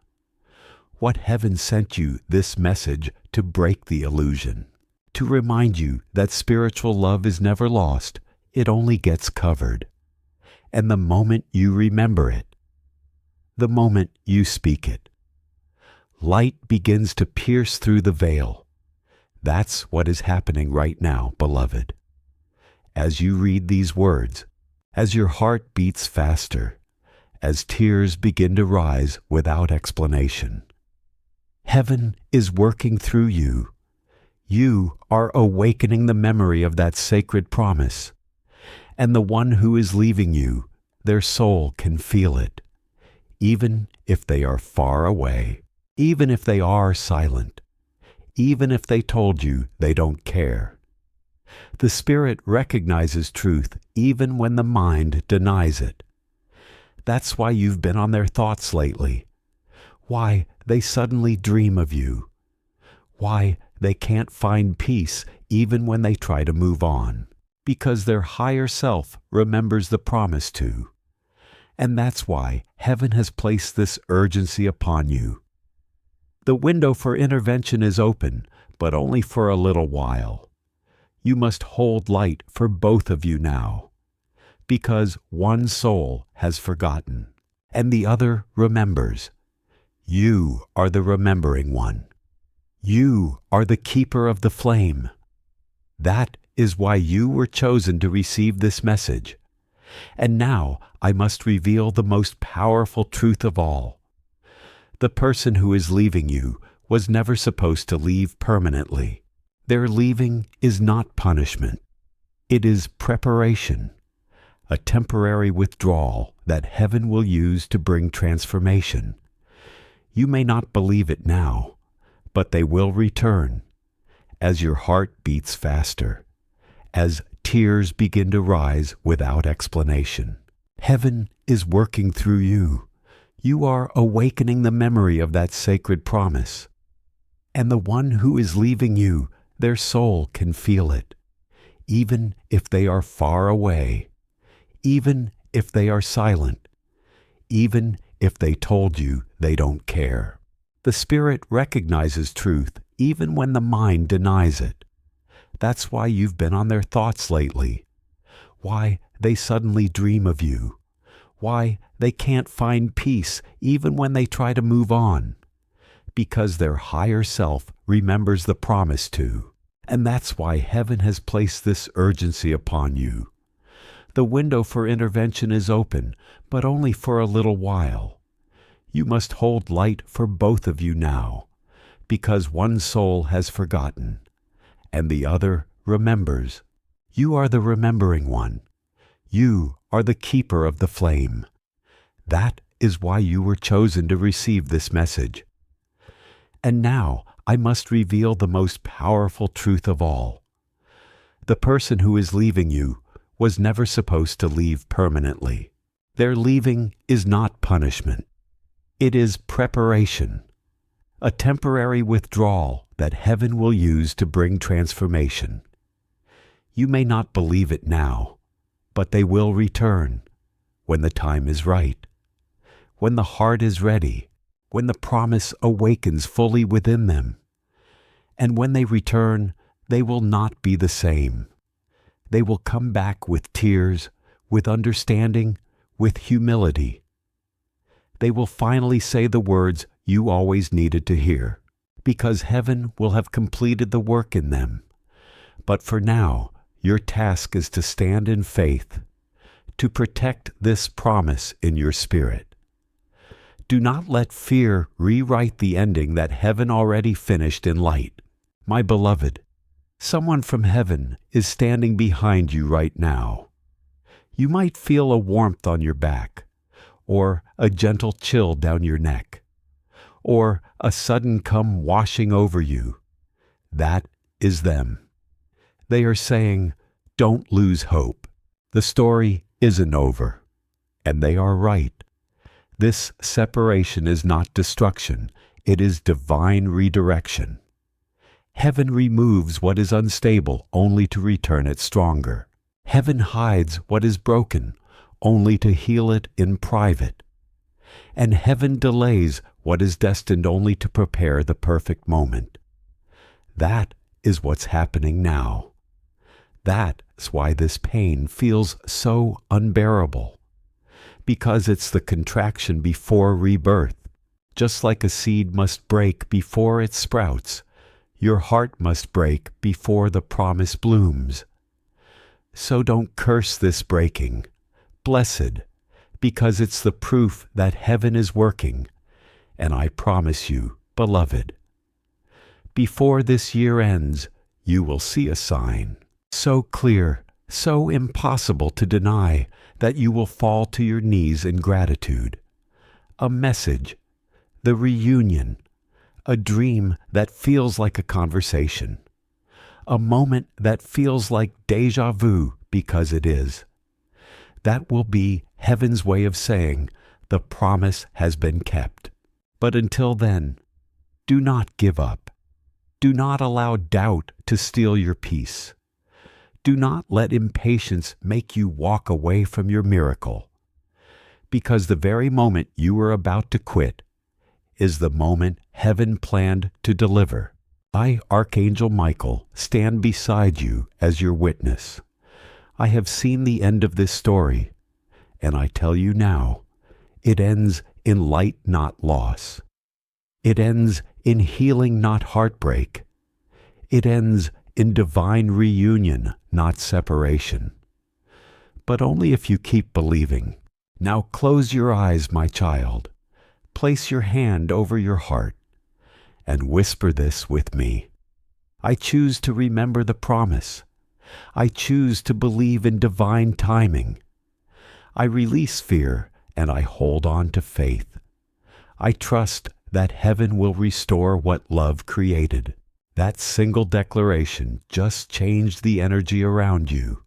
S1: What heaven sent you this message to break the illusion, to remind you that spiritual love is never lost, it only gets covered. And the moment you remember it, the moment you speak it, light begins to pierce through the veil. That's what is happening right now, beloved. As you read these words, as your heart beats faster, as tears begin to rise without explanation, heaven is working through you. You are awakening the memory of that sacred promise, and the one who is leaving you, their soul can feel it, even if they are far away, even if they are silent, even if they told you they don't care. The spirit recognizes truth even when the mind denies it. That's why you've been on their thoughts lately. Why they suddenly dream of you. Why they can't find peace even when they try to move on. Because their higher self remembers the promise to. And that's why heaven has placed this urgency upon you. The window for intervention is open, but only for a little while. You must hold light for both of you now. Because one soul has forgotten, and the other remembers. You are the remembering one. You are the keeper of the flame. That is why you were chosen to receive this message. And now I must reveal the most powerful truth of all. The person who is leaving you was never supposed to leave permanently. Their leaving is not punishment. It is preparation, a temporary withdrawal that heaven will use to bring transformation. You may not believe it now, but they will return as your heart beats faster, as tears begin to rise without explanation. Heaven is working through you. You are awakening the memory of that sacred promise. And the one who is leaving you, their soul can feel it, even if they are far away, even if they are silent, even if they told you they don't care. The Spirit recognizes truth even when the mind denies it. That's why you've been on their thoughts lately. Why they suddenly dream of you. Why they can't find peace even when they try to move on. Because their higher self remembers the promise to. And that's why heaven has placed this urgency upon you. The window for intervention is open, but only for a little while. You must hold light for both of you now, because one soul has forgotten, and the other remembers. You are the remembering one. You are the keeper of the flame. That is why you were chosen to receive this message. And now I must reveal the most powerful truth of all. The person who is leaving you was never supposed to leave permanently. Their leaving is not punishment. It is preparation, a temporary withdrawal that heaven will use to bring transformation. You may not believe it now, but they will return when the time is right, when the heart is ready, when the promise awakens fully within them. And when they return, they will not be the same. They will come back with tears, with understanding, with humility. They will finally say the words you always needed to hear, because heaven will have completed the work in them. But for now, your task is to stand in faith, to protect this promise in your spirit. Do not let fear rewrite the ending that heaven already finished in light. My beloved, someone from heaven is standing behind you right now. You might feel a warmth on your back, or a gentle chill down your neck, or a sudden come washing over you. That is them. They are saying, don't lose hope. The story isn't over. And they are right. This separation is not destruction. It is divine redirection. Heaven removes what is unstable only to return it stronger. Heaven hides what is broken only to heal it in private. And heaven delays what is destined only to prepare the perfect moment. That is what's happening now. That's why this pain feels so unbearable. Because it's the contraction before rebirth. Just like a seed must break before it sprouts, your heart must break before the promise blooms. So don't curse this breaking. Blessed, because it's the proof that heaven is working, and I promise you, beloved, before this year ends, you will see a sign, so clear, so impossible to deny, that you will fall to your knees in gratitude. A message, the reunion, a dream that feels like a conversation, a moment that feels like déjà vu because it is. That will be heaven's way of saying the promise has been kept. But until then, do not give up. Do not allow doubt to steal your peace. Do not let impatience make you walk away from your miracle, because the very moment you are about to quit is the moment heaven planned to deliver. I, Archangel Michael, stand beside you as your witness. I have seen the end of this story, and I tell you now, it ends in light, not loss. It ends in healing, not heartbreak. It ends in divine reunion, not separation. But only if you keep believing. Now close your eyes, my child. Place your hand over your heart and whisper this with me. I choose to remember the promise. I choose to believe in divine timing. I release fear and I hold on to faith. I trust that heaven will restore what love created. That single declaration just changed the energy around you.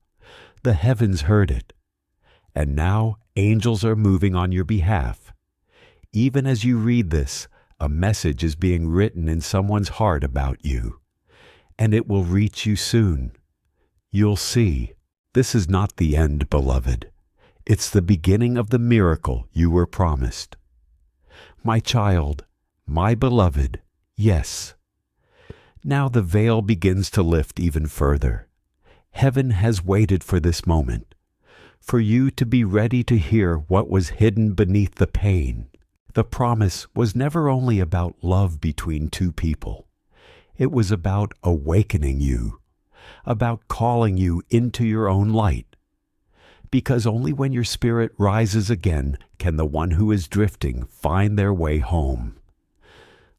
S1: The heavens heard it. And now angels are moving on your behalf. Even as you read this, a message is being written in someone's heart about you. And it will reach you soon. You'll see. This is not the end, beloved. It's the beginning of the miracle you were promised. My child, my beloved, yes. Now the veil begins to lift even further. Heaven has waited for this moment, for you to be ready to hear what was hidden beneath the pain. The promise was never only about love between two people. It was about awakening you, about calling you into your own light. Because only when your spirit rises again can the one who is drifting find their way home.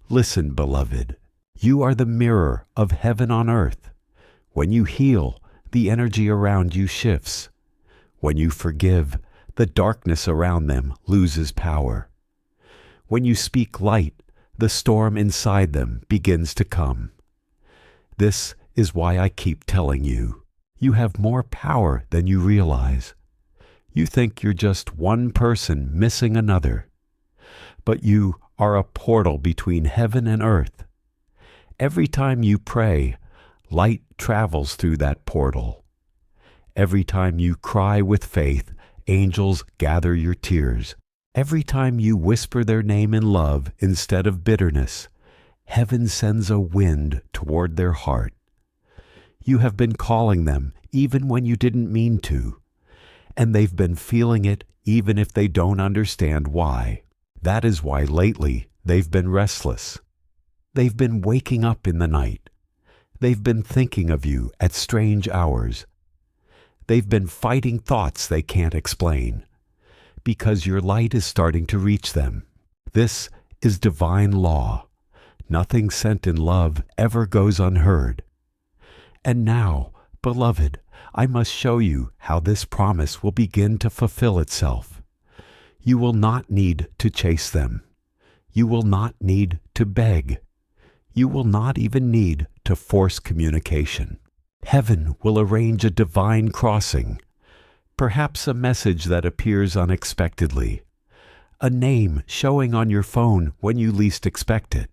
S1: Listen, beloved, you are the mirror of heaven on earth. When you heal, the energy around you shifts. When you forgive, the darkness around them loses power. When you speak light, the storm inside them begins to come. This is why I keep telling you, you have more power than you realize. You think you're just one person missing another, but you are a portal between heaven and earth. Every time you pray, light travels through that portal. Every time you cry with faith, angels gather your tears. Every time you whisper their name in love instead of bitterness, heaven sends a wind toward their heart. You have been calling them even when you didn't mean to, and they've been feeling it even if they don't understand why. That is why lately they've been restless. They've been waking up in the night. They've been thinking of you at strange hours. They've been fighting thoughts they can't explain, because your light is starting to reach them. This is divine law. Nothing sent in love ever goes unheard. And now, beloved, I must show you how this promise will begin to fulfill itself. You will not need to chase them. You will not need to beg. You will not even need to force communication. Heaven will arrange a divine crossing, perhaps a message that appears unexpectedly, a name showing on your phone when you least expect it,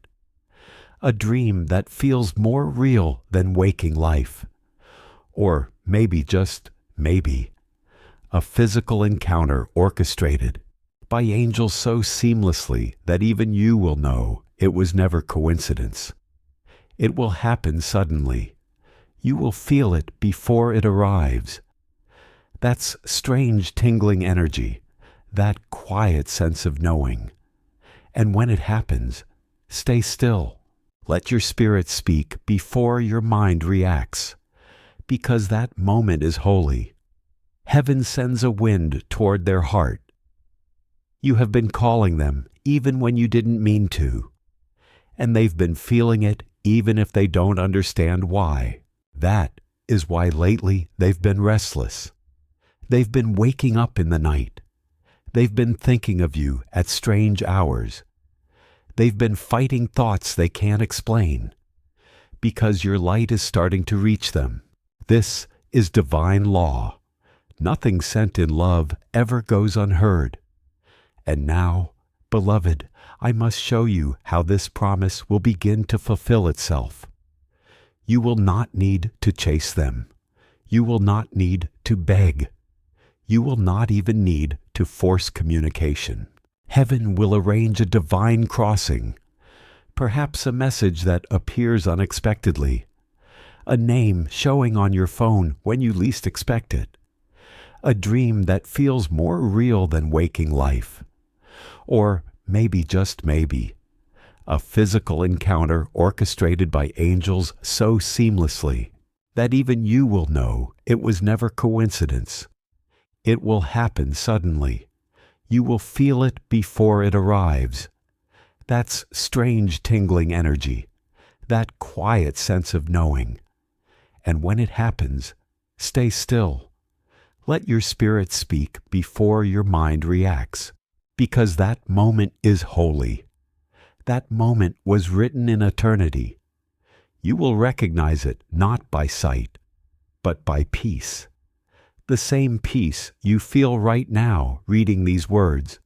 S1: a dream that feels more real than waking life, or maybe, just maybe, a physical encounter orchestrated by angels so seamlessly that even you will know it was never coincidence. It will happen suddenly. You will feel it before it arrives. That's strange tingling energy, that quiet sense of knowing. And when it happens, stay still. Let your spirit speak before your mind reacts, because that moment is holy. Heaven sends a wind toward their heart. You have been calling them even when you didn't mean to, and they've been feeling it even if they don't understand why. That is why lately they've been restless. They've been waking up in the night. They've been thinking of you at strange hours. They've been fighting thoughts they can't explain, because your light is starting to reach them. This is divine law. Nothing sent in love ever goes unheard. And now, beloved, I must show you how this promise will begin to fulfill itself. You will not need to chase them. You will not need to beg. You will not even need to force communication. Heaven will arrange a divine crossing, perhaps a message that appears unexpectedly, a name showing on your phone when you least expect it, a dream that feels more real than waking life, or maybe, just maybe, a physical encounter orchestrated by angels so seamlessly that even you will know it was never coincidence. It will happen suddenly. You will feel it before it arrives. That's strange tingling energy, that quiet sense of knowing. And when it happens, stay still. Let your spirit speak before your mind reacts, because that moment is holy. That moment was written in eternity. You will recognize it not by sight, but by peace. The same peace you feel right now reading these words,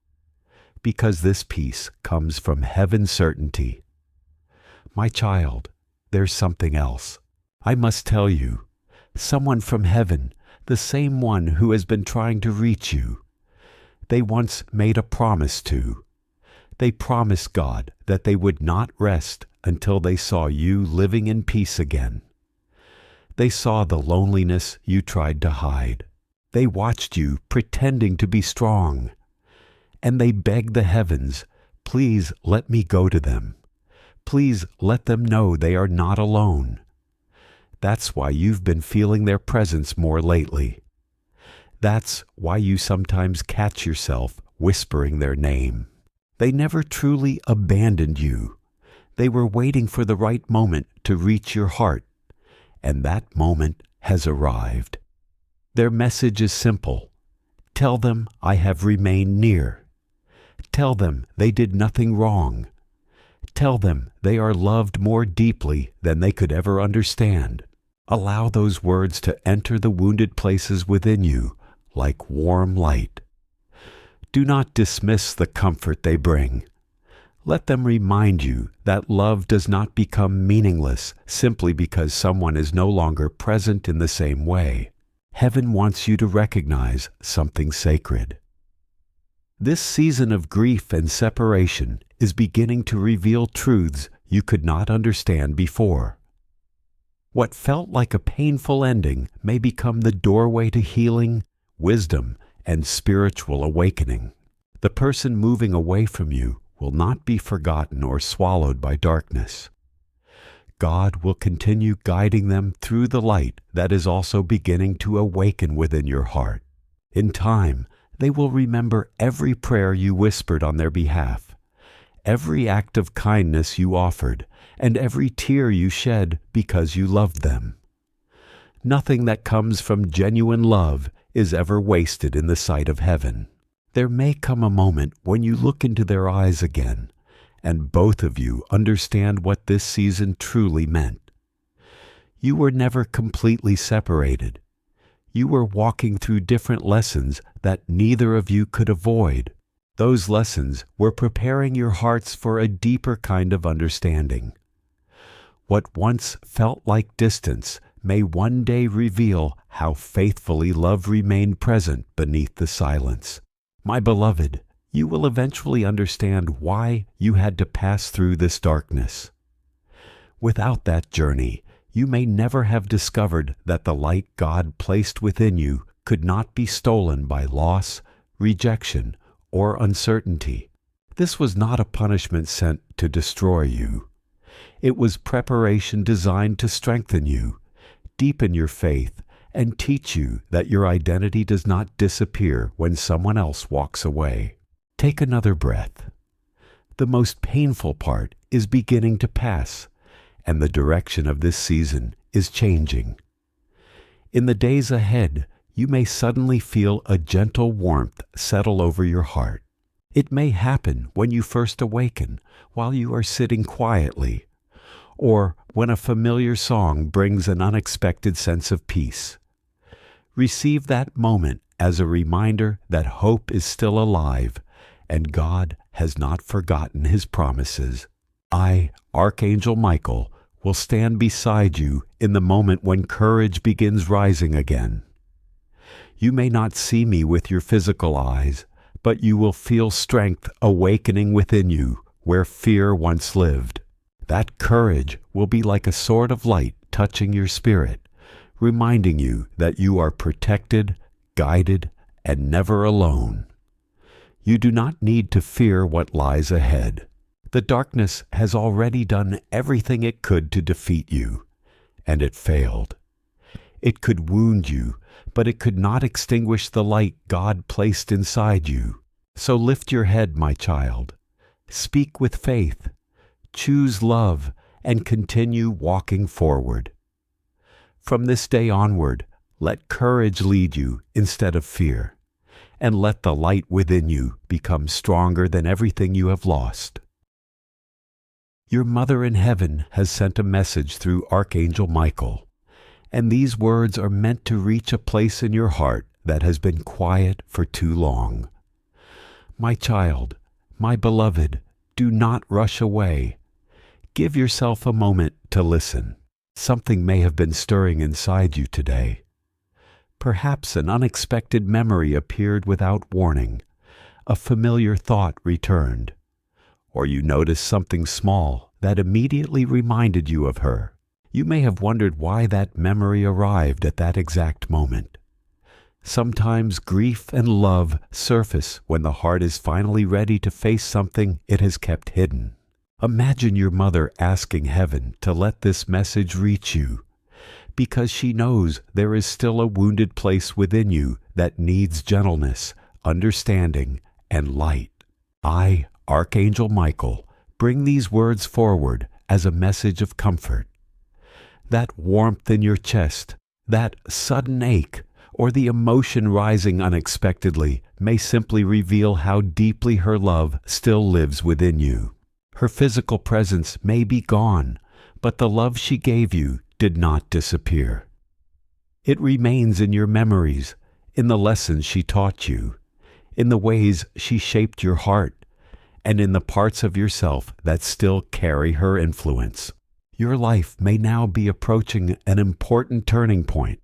S1: because this peace comes from heaven's certainty. My child, there's something else. I must tell you, someone from heaven, the same one who has been trying to reach you, they once made a promise to. They promised God that they would not rest until they saw you living in peace again. They saw the loneliness you tried to hide. They watched you pretending to be strong. And they begged the heavens, please let me go to them. Please let them know they are not alone. That's why you've been feeling their presence more lately. That's why you sometimes catch yourself whispering their name. They never truly abandoned you. They were waiting for the right moment to reach your heart, and that moment has arrived. Their message is simple. Tell them I have remained near. Tell them they did nothing wrong. Tell them they are loved more deeply than they could ever understand. Allow those words to enter the wounded places within you like warm light. Do not dismiss the comfort they bring. Let them remind you that love does not become meaningless simply because someone is no longer present in the same way. Heaven wants you to recognize something sacred. This season of grief and separation is beginning to reveal truths you could not understand before. What felt like a painful ending may become the doorway to healing, wisdom, and spiritual awakening. The person moving away from you will not be forgotten or swallowed by darkness. God will continue guiding them through the light that is also beginning to awaken within your heart. In time, they will remember every prayer you whispered on their behalf, every act of kindness you offered, and every tear you shed because you loved them. Nothing that comes from genuine love is ever wasted in the sight of heaven. There may come a moment when you look into their eyes again, and both of you understand what this season truly meant. You were never completely separated. You were walking through different lessons that neither of you could avoid. Those lessons were preparing your hearts for a deeper kind of understanding. What once felt like distance may one day reveal how faithfully love remained present beneath the silence. My beloved, you will eventually understand why you had to pass through this darkness. Without that journey, you may never have discovered that the light God placed within you could not be stolen by loss, rejection, or uncertainty. This was not a punishment sent to destroy you. It was preparation designed to strengthen you, deepen your faith, and teach you that your identity does not disappear when someone else walks away. Take another breath. The most painful part is beginning to pass, and the direction of this season is changing. In the days ahead, you may suddenly feel a gentle warmth settle over your heart. It may happen when you first awaken while you are sitting quietly, or when a familiar song brings an unexpected sense of peace. Receive that moment as a reminder that hope is still alive and God has not forgotten his promises. I, Archangel Michael, will stand beside you in the moment when courage begins rising again. You may not see me with your physical eyes, but you will feel strength awakening within you where fear once lived. That courage will be like a sword of light touching your spirit, reminding you that you are protected, guided, and never alone. You do not need to fear what lies ahead. The darkness has already done everything it could to defeat you, and it failed. It could wound you, but it could not extinguish the light God placed inside you. So lift your head, my child. Speak with faith. Choose love and continue walking forward. From this day onward, let courage lead you instead of fear, and let the light within you become stronger than everything you have lost. Your Mother in Heaven has sent a message through Archangel Michael, and these words are meant to reach a place in your heart that has been quiet for too long. My child, my beloved, do not rush away. Give yourself a moment to listen. Something may have been stirring inside you today. Perhaps an unexpected memory appeared without warning. A familiar thought returned. Or you noticed something small that immediately reminded you of her. You may have wondered why that memory arrived at that exact moment. Sometimes grief and love surface when the heart is finally ready to face something it has kept hidden. Imagine your mother asking heaven to let this message reach you, because she knows there is still a wounded place within you that needs gentleness, understanding, and light. I, Archangel Michael, bring these words forward as a message of comfort. That warmth in your chest, that sudden ache, or the emotion rising unexpectedly may simply reveal how deeply her love still lives within you. Her physical presence may be gone, but the love she gave you did not disappear. It remains in your memories, in the lessons she taught you, in the ways she shaped your heart, and in the parts of yourself that still carry her influence. Your life may now be approaching an important turning point.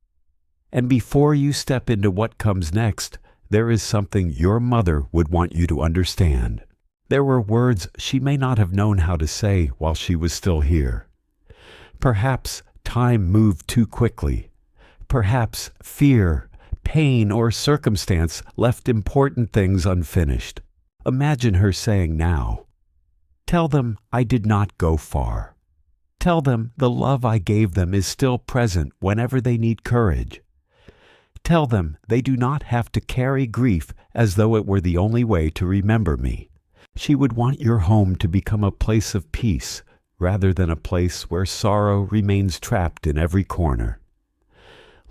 S1: And before you step into what comes next, there is something your mother would want you to understand. There were words she may not have known how to say while she was still here. Perhaps time moved too quickly. Perhaps fear, pain, or circumstance left important things unfinished. Imagine her saying now, "Tell them I did not go far. Tell them the love I gave them is still present whenever they need courage. Tell them they do not have to carry grief as though it were the only way to remember me." She would want your home to become a place of peace rather than a place where sorrow remains trapped in every corner.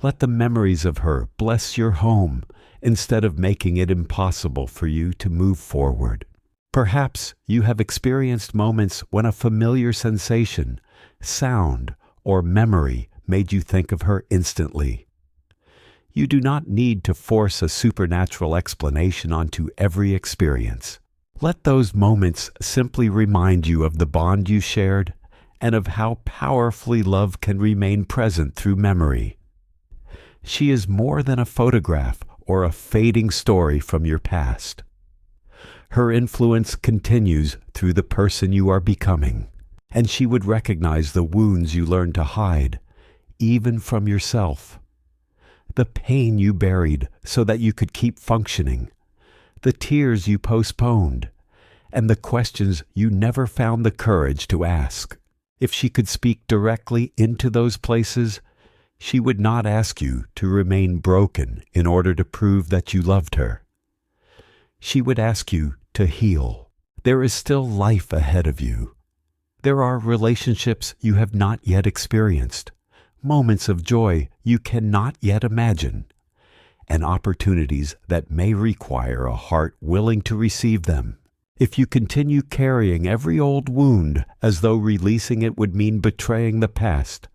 S1: Let the memories of her bless your home instead of making it impossible for you to move forward. Perhaps you have experienced moments when a familiar sensation, sound, or memory made you think of her instantly. You do not need to force a supernatural explanation onto every experience. Let those moments simply remind you of the bond you shared and of how powerfully love can remain present through memory. She is more than a photograph or a fading story from your past. Her influence continues through the person you are becoming, and she would recognize the wounds you learned to hide, even from yourself. The pain you buried so that you could keep functioning, the tears you postponed, and the questions you never found the courage to ask. If she could speak directly into those places, she would not ask you to remain broken in order to prove that you loved her. She would ask you to heal. There is still life ahead of you. There are relationships you have not yet experienced, moments of joy you cannot yet imagine, and opportunities that may require a heart willing to receive them. If you continue carrying every old wound as though releasing it would mean betraying the past,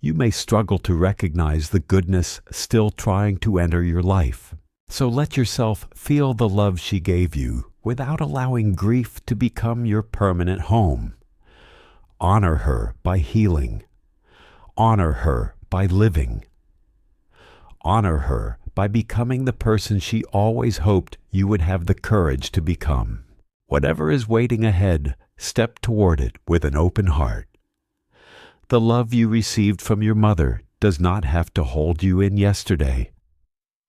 S1: you may struggle to recognize the goodness still trying to enter your life. So let yourself feel the love she gave you without allowing grief to become your permanent home. Honor her by healing. Honor her by living. Honor her by becoming the person she always hoped you would have the courage to become. Whatever is waiting ahead, step toward it with an open heart. The love you received from your mother does not have to hold you in yesterday.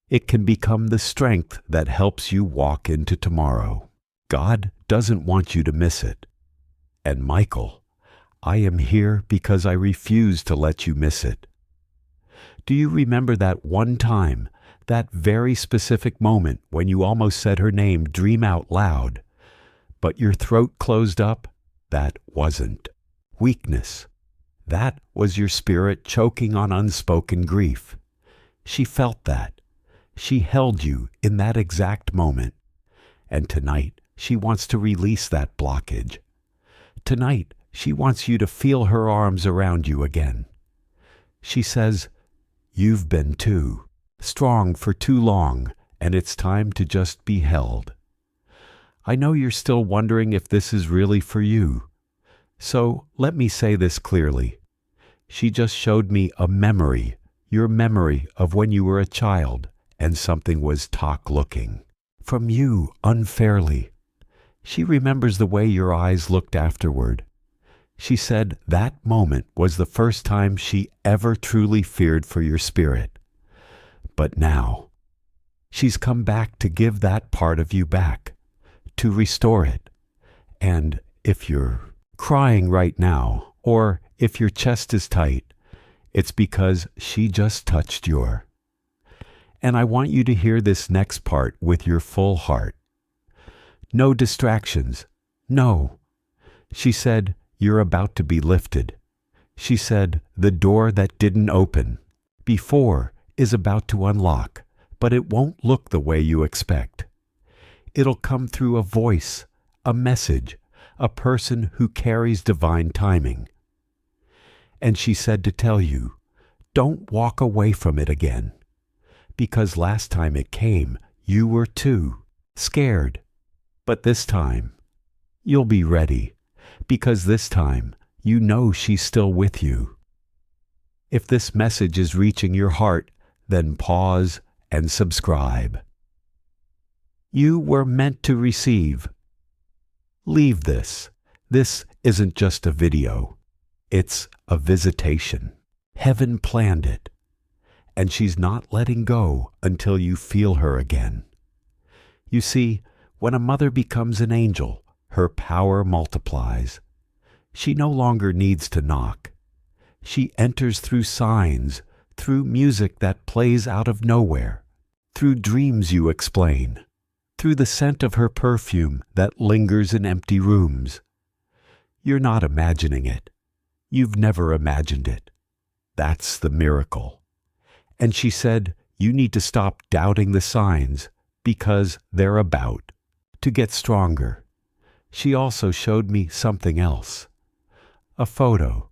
S1: It can become the strength that helps you walk into tomorrow. God doesn't want you to miss it. And Michael, I am here because I refuse to let you miss it. Do you remember that one time, that very specific moment when you almost said her name dream out loud, but your throat closed up? That wasn't weakness. That was your spirit choking on unspoken grief. She felt that. She held you in that exact moment. And tonight, she wants to release that blockage. Tonight, she wants you to feel her arms around you again. She says, "You've been too strong for too long, and it's time to just be held." I know you're still wondering if this is really for you. So let me say this clearly. She just showed me a memory, your memory of when you were a child, and something was looking from you unfairly. She remembers the way your eyes looked afterward. She said that moment was the first time she ever truly feared for your spirit. But now, she's come back to give that part of you back, to restore it. And if you're crying right now, or if your chest is tight, it's because she just touched your. And I want you to hear this next part with your full heart. No distractions. No. She said, you're about to be lifted. She said, the door that didn't open before is about to unlock, but it won't look the way you expect. It'll come through a voice, a message, a person who carries divine timing. And she said to tell you, don't walk away from it again. Because last time it came, you were too scared. But this time, you'll be ready, because this time, you know she's still with you. If this message is reaching your heart, then pause and subscribe. You were meant to receive. Leave this. This isn't just a video. It's a visitation. Heaven planned it. And she's not letting go until you feel her again. You see, when a mother becomes an angel, her power multiplies. She no longer needs to knock. She enters through signs, through music that plays out of nowhere, through dreams you explain, through the scent of her perfume that lingers in empty rooms. You're not imagining it. You've never imagined it. That's the miracle. And she said, you need to stop doubting the signs because they're about to get stronger. She also showed me something else. A photo.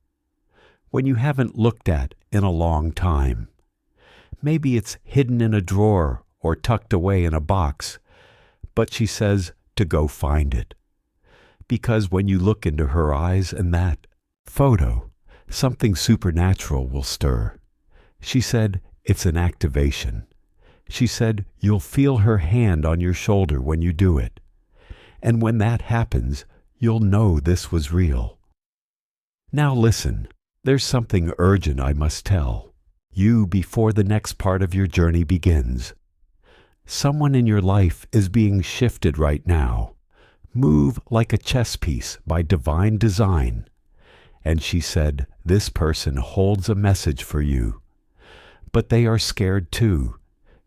S1: When you haven't looked at in a long time. Maybe it's hidden in a drawer or tucked away in a box. But she says to go find it. Because when you look into her eyes and that photo, something supernatural will stir. She said, it's an activation. She said, you'll feel her hand on your shoulder when you do it. And when that happens, you'll know this was real. Now listen, there's something urgent I must tell you before the next part of your journey begins. Someone in your life is being shifted right now. Move like a chess piece by divine design. And she said, this person holds a message for you. But they are scared too.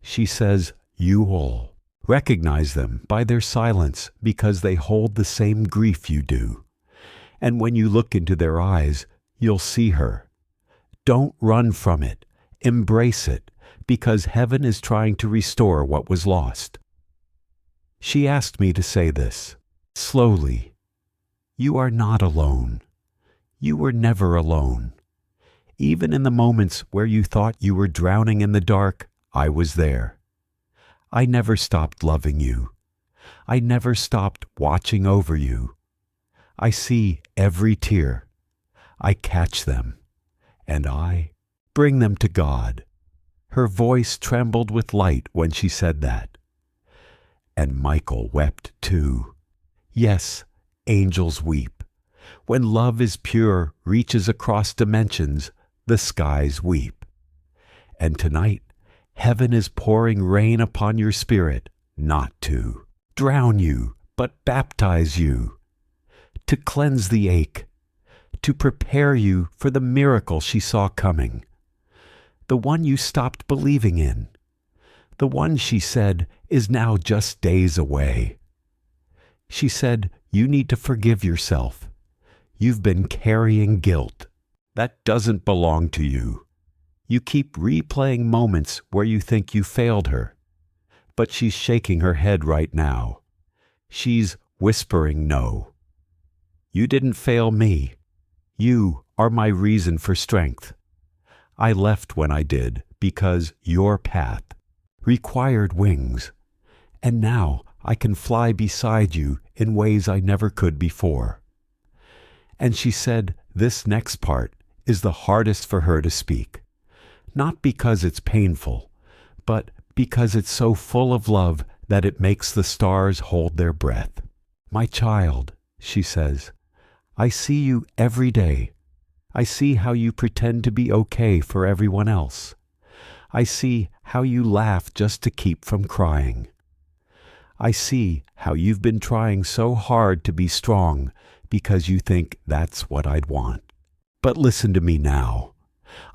S1: She says, you will recognize them by their silence because they hold the same grief you do. And when you look into their eyes, you'll see her. Don't run from it. Embrace it, because heaven is trying to restore what was lost. She asked me to say this slowly. You are not alone. You were never alone. Even in the moments where you thought you were drowning in the dark, I was there. I never stopped loving you. I never stopped watching over you. I see every tear. I catch them, and I bring them to God." Her voice trembled with light when she said that. And Michael wept too. Yes, angels weep. When love is pure, reaches across dimensions, the skies weep. And tonight, heaven is pouring rain upon your spirit, not to drown you, but baptize you, to cleanse the ache, to prepare you for the miracle she saw coming, the one you stopped believing in, the one she said is now just days away. She said, "You need to forgive yourself. You've been carrying guilt. That doesn't belong to you. You keep replaying moments where you think you failed her." But she's shaking her head right now. She's whispering no. "You didn't fail me. You are my reason for strength. I left when I did because your path required wings, and now I can fly beside you in ways I never could before." And she said this next part is the hardest for her to speak, not because it's painful, but because it's so full of love that it makes the stars hold their breath. "My child," she says, "I see you every day. I see how you pretend to be okay for everyone else. I see how you laugh just to keep from crying. I see how you've been trying so hard to be strong because you think that's what I'd want. But listen to me now.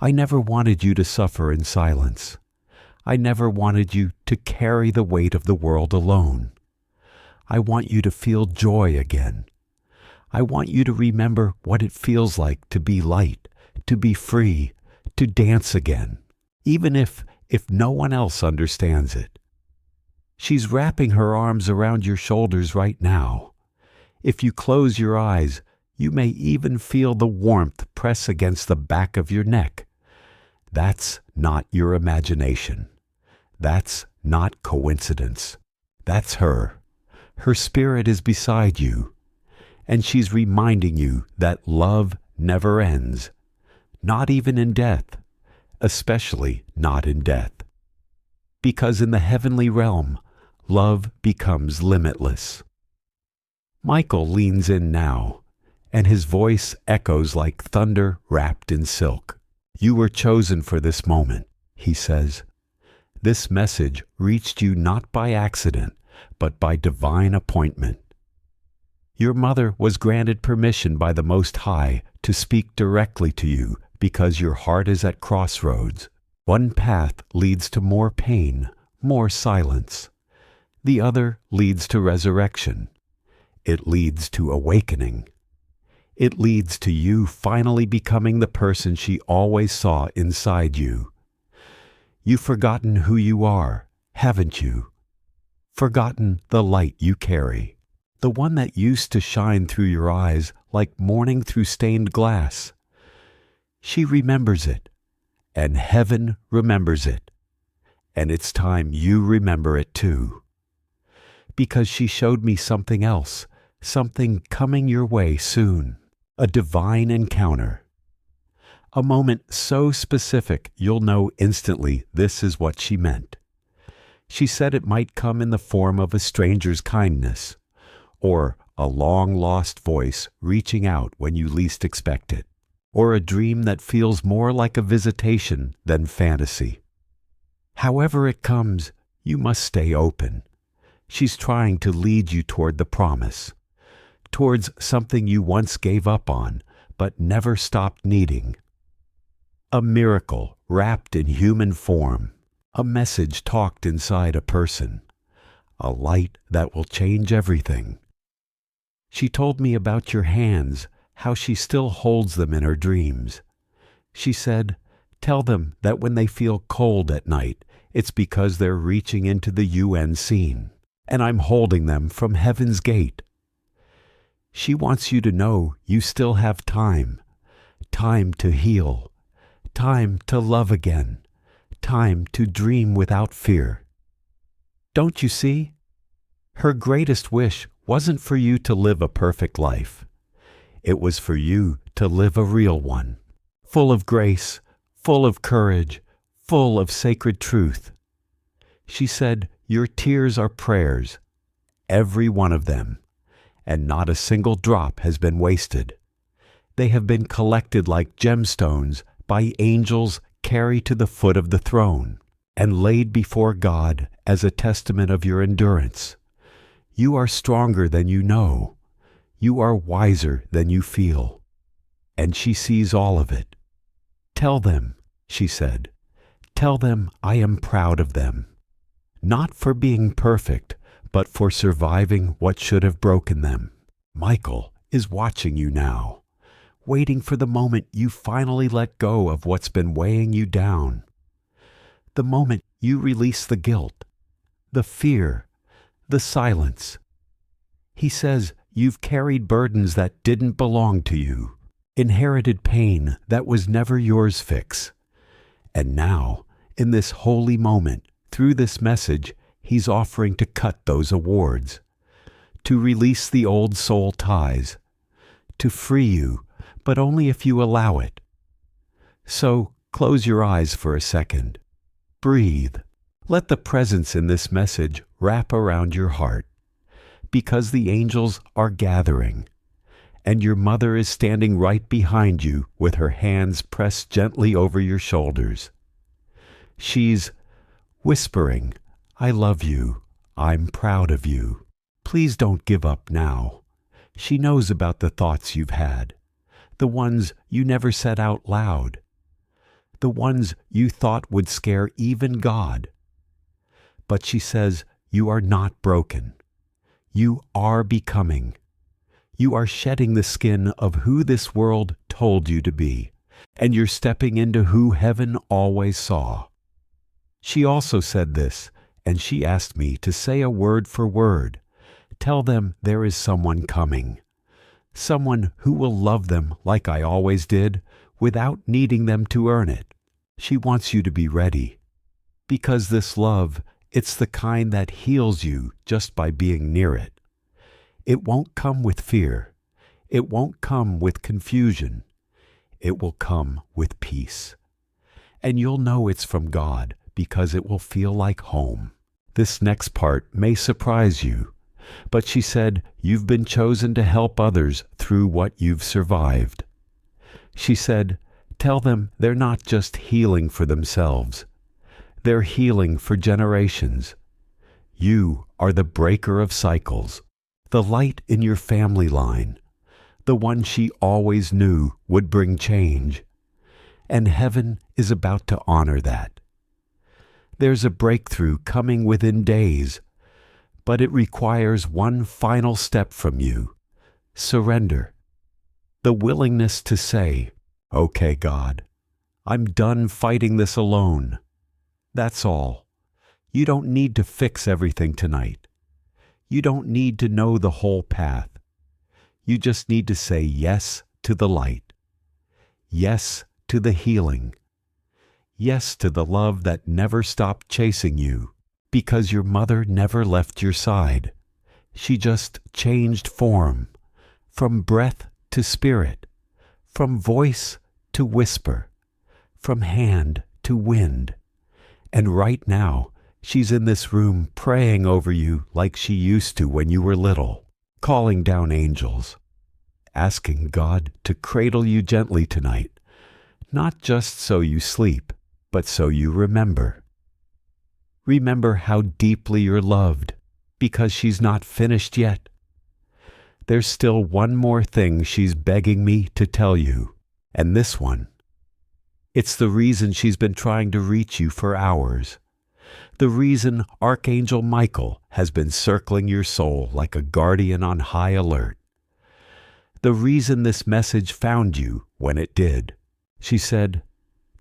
S1: I never wanted you to suffer in silence. I never wanted you to carry the weight of the world alone. I want you to feel joy again. I want you to remember what it feels like to be light, to be free, to dance again, even if no one else understands it. She's wrapping her arms around your shoulders right now. If you close your eyes, you may even feel the warmth press against the back of your neck. That's not your imagination. That's not coincidence. That's her. Her spirit is beside you, and she's reminding you that love never ends, not even in death, especially not in death. Because in the heavenly realm, love becomes limitless. Michael leans in now, and his voice echoes like thunder wrapped in silk. "You were chosen for this moment," he says. "This message reached you not by accident, but by divine appointment. Your mother was granted permission by the Most High to speak directly to you because your heart is at crossroads. One path leads to more pain, more silence. The other leads to resurrection. It leads to awakening. It leads to you finally becoming the person she always saw inside you. You've forgotten who you are, haven't you? Forgotten the light you carry, the one that used to shine through your eyes like morning through stained glass. She remembers it, and heaven remembers it, and it's time you remember it too. Because she showed me something else, something coming your way soon, a divine encounter. A moment so specific you'll know instantly this is what she meant. She said it might come in the form of a stranger's kindness, or a long-lost voice reaching out when you least expect it, or a dream that feels more like a visitation than fantasy. However it comes, you must stay open. She's trying to lead you toward the promise, towards something you once gave up on, but never stopped needing. A miracle wrapped in human form, a message talked inside a person, a light that will change everything. She told me about your hands, how she still holds them in her dreams. She said, "Tell them that when they feel cold at night, it's because they're reaching into the UN scene, and I'm holding them from heaven's gate." She wants you to know you still have time, time to heal, time to love again, time to dream without fear. Don't you see? Her greatest wish wasn't for you to live a perfect life. It was for you to live a real one, full of grace, full of courage, full of sacred truth. She said, your tears are prayers, every one of them, and not a single drop has been wasted. They have been collected like gemstones by angels carried to the foot of the throne and laid before God as a testament of your endurance. You are stronger than you know. You are wiser than you feel. And she sees all of it. Tell them, she said, tell them I am proud of them. Not for being perfect, but for surviving what should have broken them. Michael is watching you now, waiting for the moment you finally let go of what's been weighing you down. The moment you release the guilt, the fear, the silence. He says you've carried burdens that didn't belong to you, inherited pain that was never yours fix. And now, in this holy moment, through this message, he's offering to cut those awards, to release the old soul ties, to free you, but only if you allow it. So close your eyes for a second. Breathe. Let the presence in this message wrap around your heart, because the angels are gathering, and your mother is standing right behind you with her hands pressed gently over your shoulders. She's whispering, I love you. I'm proud of you. Please don't give up now. She knows about the thoughts you've had, the ones you never said out loud, the ones you thought would scare even God. But she says you are not broken. You are becoming. You are shedding the skin of who this world told you to be, and you're stepping into who heaven always saw. She also said this, and she asked me to say a word for word. Tell them there is someone coming, someone who will love them like I always did, without needing them to earn it. She wants you to be ready, because this love, it's the kind that heals you just by being near it. It won't come with fear. It won't come with confusion. It will come with peace. And you'll know it's from God because it will feel like home. This next part may surprise you, but she said you've been chosen to help others through what you've survived. She said, tell them they're not just healing for themselves. They're healing for generations. You are the breaker of cycles, the light in your family line, the one she always knew would bring change. And heaven is about to honor that. There's a breakthrough coming within days, but it requires one final step from you: surrender. The willingness to say, okay, God, I'm done fighting this alone. That's all. You don't need to fix everything tonight. You don't need to know the whole path. You just need to say yes to the light. Yes to the healing. Yes to the love that never stopped chasing you, because your mother never left your side. She just changed form, from breath to spirit, from voice to whisper, from hand to wind. And right now, she's in this room praying over you like she used to when you were little, calling down angels, asking God to cradle you gently tonight, not just so you sleep, but so you remember. Remember how deeply you're loved, because she's not finished yet. There's still one more thing she's begging me to tell you, and this one. It's the reason she's been trying to reach you for hours. The reason Archangel Michael has been circling your soul like a guardian on high alert. The reason this message found you when it did. She said,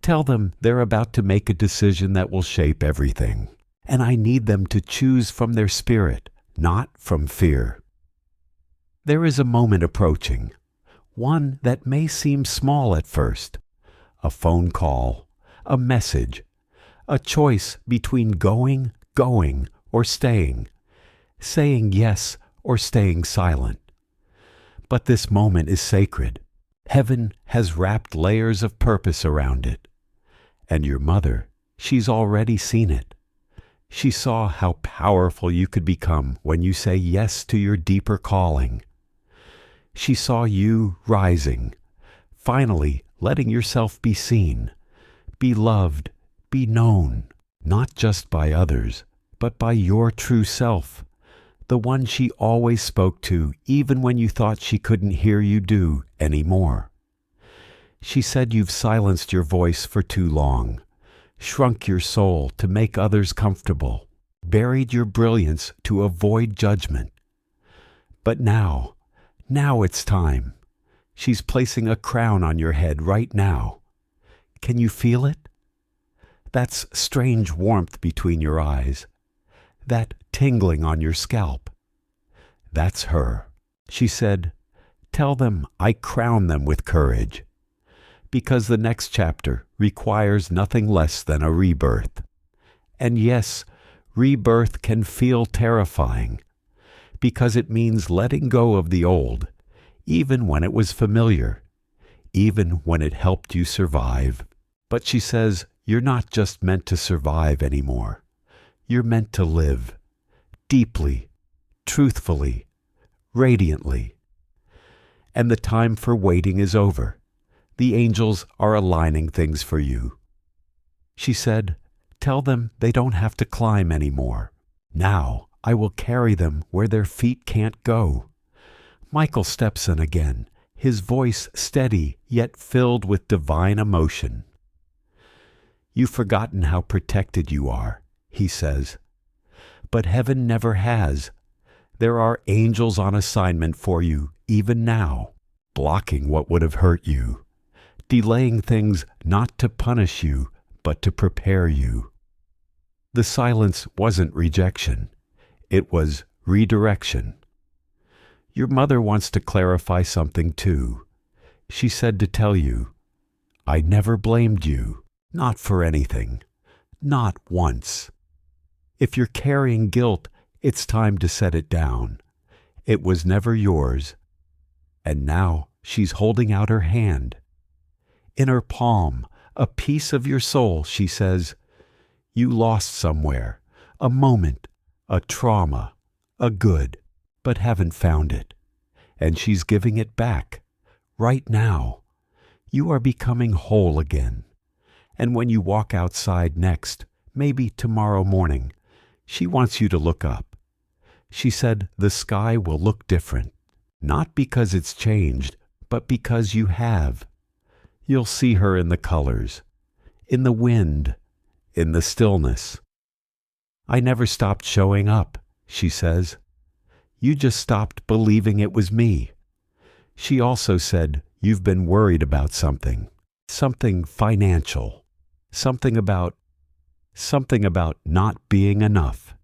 S1: tell them they're about to make a decision that will shape everything, and I need them to choose from their spirit, not from fear. There is a moment approaching, one that may seem small at first. A phone call, a message, a choice between going, or staying, saying yes or staying silent. But this moment is sacred. Heaven has wrapped layers of purpose around it. And your mother, she's already seen it. She saw how powerful you could become when you say yes to your deeper calling. She saw you rising, finally letting yourself be seen, be loved, be known, not just by others, but by your true self, the one she always spoke to even when you thought she couldn't hear you do anymore. She said you've silenced your voice for too long, shrunk your soul to make others comfortable, buried your brilliance to avoid judgment. But now it's time. She's placing a crown on your head right now. Can you feel it? That's strange warmth between your eyes. That tingling on your scalp. That's her. She said, "Tell them I crown them with courage." Because the next chapter requires nothing less than a rebirth. And yes, rebirth can feel terrifying, because it means letting go of the old, even when it was familiar, even when it helped you survive. But she says, you're not just meant to survive anymore. You're meant to live, deeply, truthfully, radiantly. And the time for waiting is over. The angels are aligning things for you. She said, tell them they don't have to climb anymore. Now I will carry them where their feet can't go. Michael steps in again, his voice steady yet filled with divine emotion. You've forgotten how protected you are, he says. But heaven never has. There are angels on assignment for you even now, blocking what would have hurt you, delaying things not to punish you, but to prepare you. The silence wasn't rejection. It was redirection. Your mother wants to clarify something too. She said to tell you, I never blamed you, not for anything, not once. If you're carrying guilt, it's time to set it down. It was never yours. And now she's holding out her hand. In her palm, a piece of your soul, she says, you lost somewhere, a moment, a trauma, a good, but haven't found it. And she's giving it back, right now. You are becoming whole again. And when you walk outside next, maybe tomorrow morning, she wants you to look up. She said the sky will look different, not because it's changed, but because you have. You'll see her in the colors, in the wind, in the stillness. I never stopped showing up, she says. You just stopped believing it was me. She also said you've been worried about something financial, something about not being enough.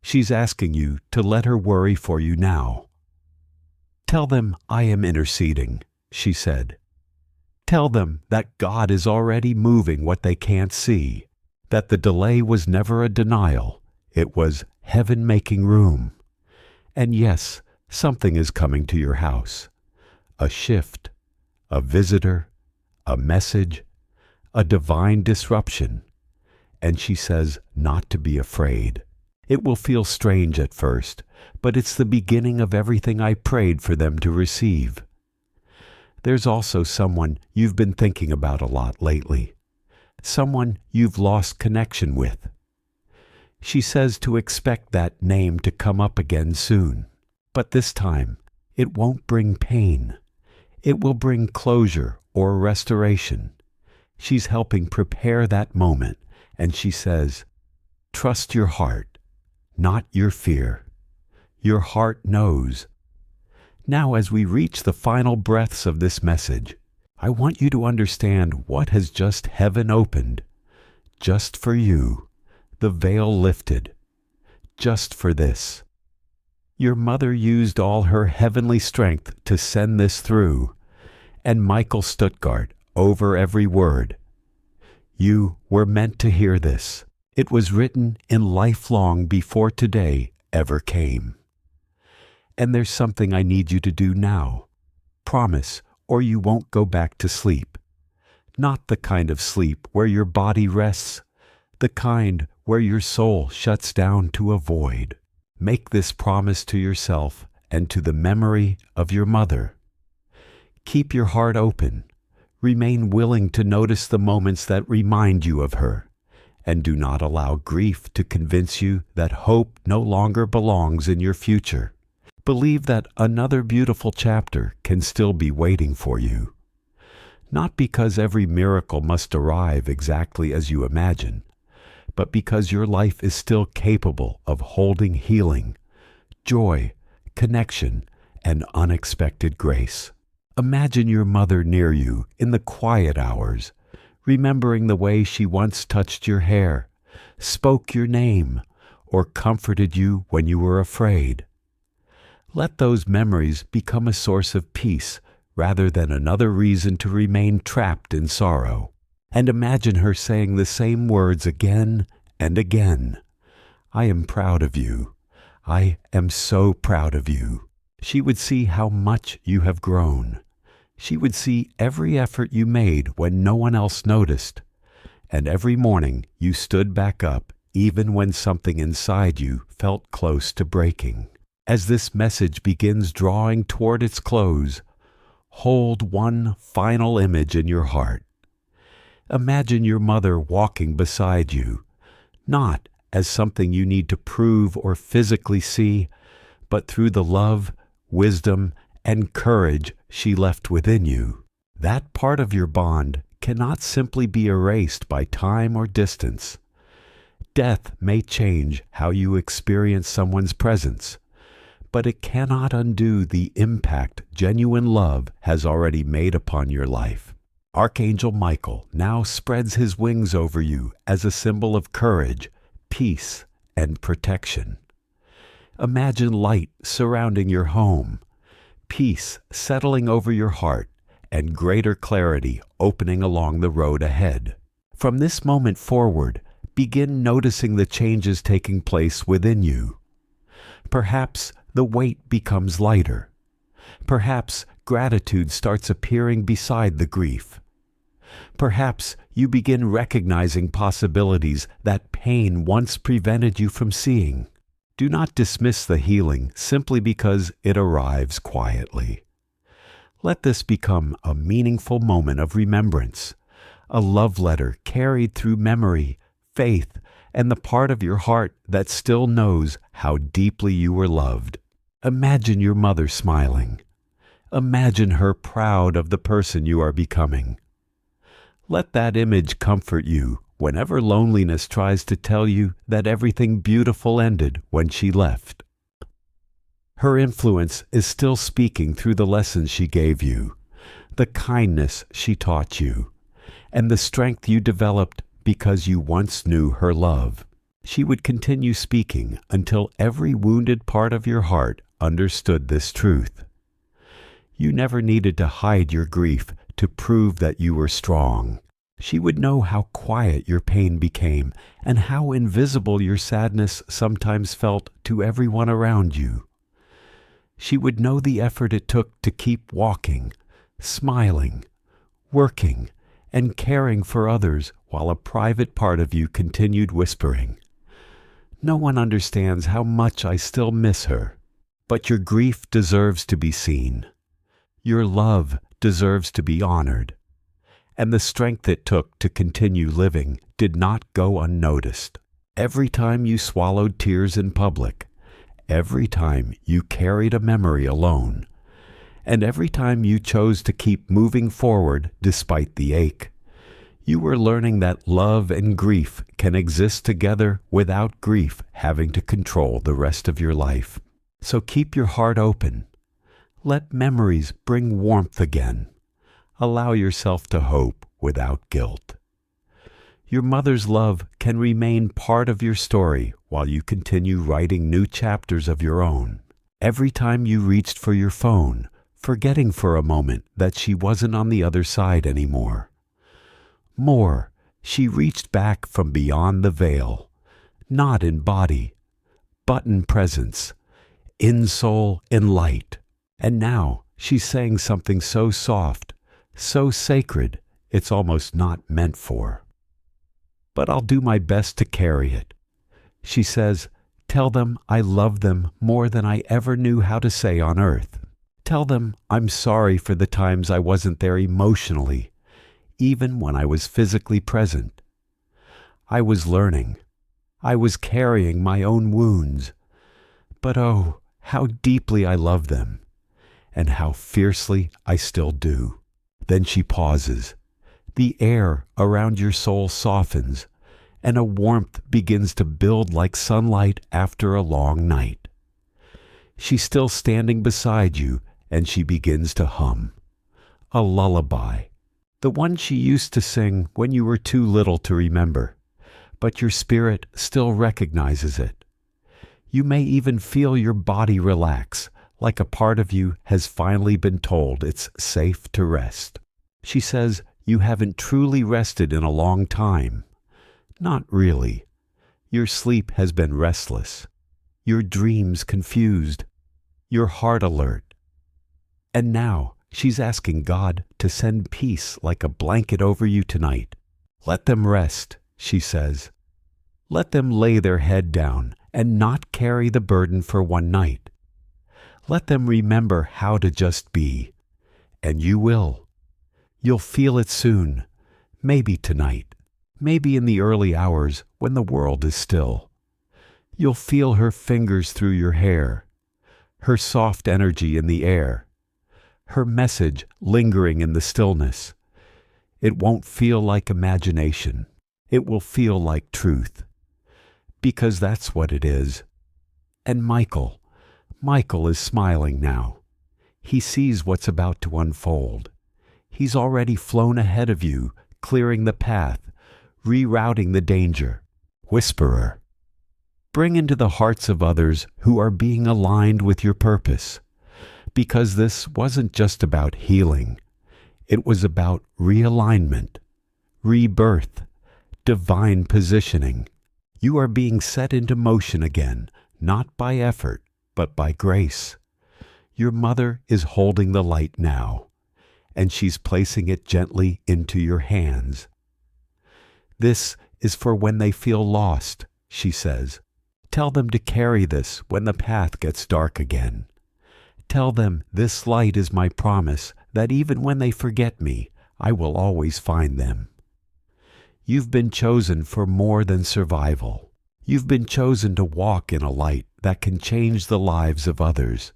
S1: She's asking you to let her worry for you now. Tell them I am interceding, she said. Tell them that God is already moving what they can't see, that the delay was never a denial, it was heaven making room. And yes, something is coming to your house. A shift, a visitor, a message, a divine disruption. And she says not to be afraid. It will feel strange at first, but it's the beginning of everything I prayed for them to receive. There's also someone you've been thinking about a lot lately, someone you've lost connection with. She says to expect that name to come up again soon, but this time it won't bring pain. It will bring closure or restoration. She's helping prepare that moment, and she says, trust your heart, not your fear. Your heart knows. Now, as we reach the final breaths of this message, I want you to understand what has just heaven opened, just for you, the veil lifted, just for this. Your mother used all her heavenly strength to send this through, and Michael Stuttgart over every word. You were meant to hear this. It was written in life long before today ever came. And there's something I need you to do now. Promise, or you won't go back to sleep. Not the kind of sleep where your body rests, the kind where your soul shuts down to a void. Make this promise to yourself and to the memory of your mother. Keep your heart open. Remain willing to notice the moments that remind you of her, and do not allow grief to convince you that hope no longer belongs in your future. Believe that another beautiful chapter can still be waiting for you. Not because every miracle must arrive exactly as you imagine, but because your life is still capable of holding healing, joy, connection, and unexpected grace. Imagine your mother near you in the quiet hours, remembering the way she once touched your hair, spoke your name, or comforted you when you were afraid. Let those memories become a source of peace rather than another reason to remain trapped in sorrow. And imagine her saying the same words again and again. I am proud of you. I am so proud of you. She would see how much you have grown. She would see every effort you made when no one else noticed, and every morning you stood back up even when something inside you felt close to breaking. As this message begins drawing toward its close, hold one final image in your heart. Imagine your mother walking beside you, not as something you need to prove or physically see, but through the love, wisdom, and courage she left within you. That part of your bond cannot simply be erased by time or distance. Death may change how you experience someone's presence, but it cannot undo the impact genuine love has already made upon your life. Archangel Michael now spreads his wings over you as a symbol of courage, peace, and protection. Imagine light surrounding your home, peace settling over your heart, and greater clarity opening along the road ahead. From this moment forward, begin noticing the changes taking place within you. Perhaps the weight becomes lighter. Perhaps gratitude starts appearing beside the grief. Perhaps you begin recognizing possibilities that pain once prevented you from seeing. Do not dismiss the healing simply because it arrives quietly. Let this become a meaningful moment of remembrance, a love letter carried through memory, faith, and the part of your heart that still knows how deeply you were loved. Imagine your mother smiling. Imagine her proud of the person you are becoming. Let that image comfort you whenever loneliness tries to tell you that everything beautiful ended when she left. Her influence is still speaking through the lessons she gave you, the kindness she taught you, and the strength you developed because you once knew her love. She would continue speaking until every wounded part of your heart understood this truth. You never needed to hide your grief to prove that you were strong. She would know how quiet your pain became and how invisible your sadness sometimes felt to everyone around you. She would know the effort it took to keep walking, smiling, working, and caring for others while a private part of you continued whispering, "No one understands how much I still miss her." But your grief deserves to be seen. Your love deserves to be honored. And the strength it took to continue living did not go unnoticed. Every time you swallowed tears in public, every time you carried a memory alone, and every time you chose to keep moving forward despite the ache, you were learning that love and grief can exist together without grief having to control the rest of your life. So keep your heart open. Let memories bring warmth again. Allow yourself to hope without guilt. Your mother's love can remain part of your story while you continue writing new chapters of your own. Every time you reached for your phone, forgetting for a moment that she wasn't on the other side anymore. More, She reached back from beyond the veil, not in body, but in presence, in soul, in light. And now she's saying something so soft, so sacred, it's almost not meant for. But I'll do my best to carry it. She says, tell them I love them more than I ever knew how to say on earth. Tell them I'm sorry for the times I wasn't there emotionally, even when I was physically present. I was learning. I was carrying my own wounds. But oh, how deeply I love them, and how fiercely I still do. Then she pauses. The air around your soul softens, and a warmth begins to build like sunlight after a long night. She's still standing beside you, and she begins to hum. A lullaby, the one she used to sing when you were too little to remember, but your spirit still recognizes it. You may even feel your body relax, like a part of you has finally been told it's safe to rest. She says you haven't truly rested in a long time. Not really. Your sleep has been restless, your dreams confused, your heart alert. And now she's asking God to send peace like a blanket over you tonight. Let them rest, she says. Let them lay their head down and not carry the burden for one night. Let them remember how to just be. And you will. You'll feel it soon, maybe tonight, maybe in the early hours when the world is still. You'll feel her fingers through your hair, her soft energy in the air, her message lingering in the stillness. It won't feel like imagination. It will feel like truth. Because that's what it is. And Michael is smiling now. He sees what's about to unfold. He's already flown ahead of you, clearing the path, rerouting the danger. Whisperer, bring into the hearts of others who are being aligned with your purpose. Because this wasn't just about healing. It was about realignment, rebirth, divine positioning. You are being set into motion again, not by effort, but by grace. Your mother is holding the light now, and she's placing it gently into your hands. This is for when they feel lost, she says. Tell them to carry this when the path gets dark again. Tell them this light is my promise that even when they forget me, I will always find them. You've been chosen for more than survival. You've been chosen to walk in a light that can change the lives of others.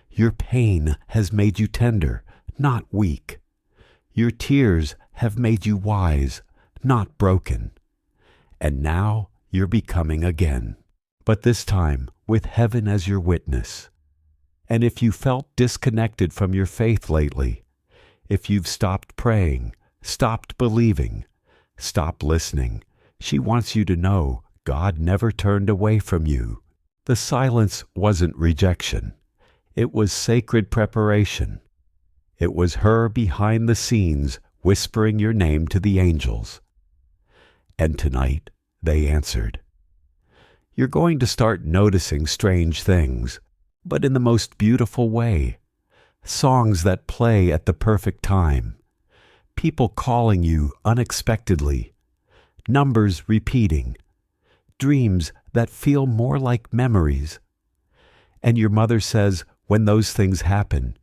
S1: Your pain has made you tender, not weak. Your tears have made you wise, not broken. And now you're becoming again, but this time with heaven as your witness. And if you felt disconnected from your faith lately, if you've stopped praying, stopped believing, stopped listening, she wants you to know God never turned away from you. The silence wasn't rejection. It was sacred preparation. It was her behind the scenes whispering your name to the angels. And tonight they answered. You're going to start noticing strange things, but in the most beautiful way. Songs that play at the perfect time. People calling you unexpectedly. Numbers repeating. Dreams that feel more like memories. And your mother says, when those things happen,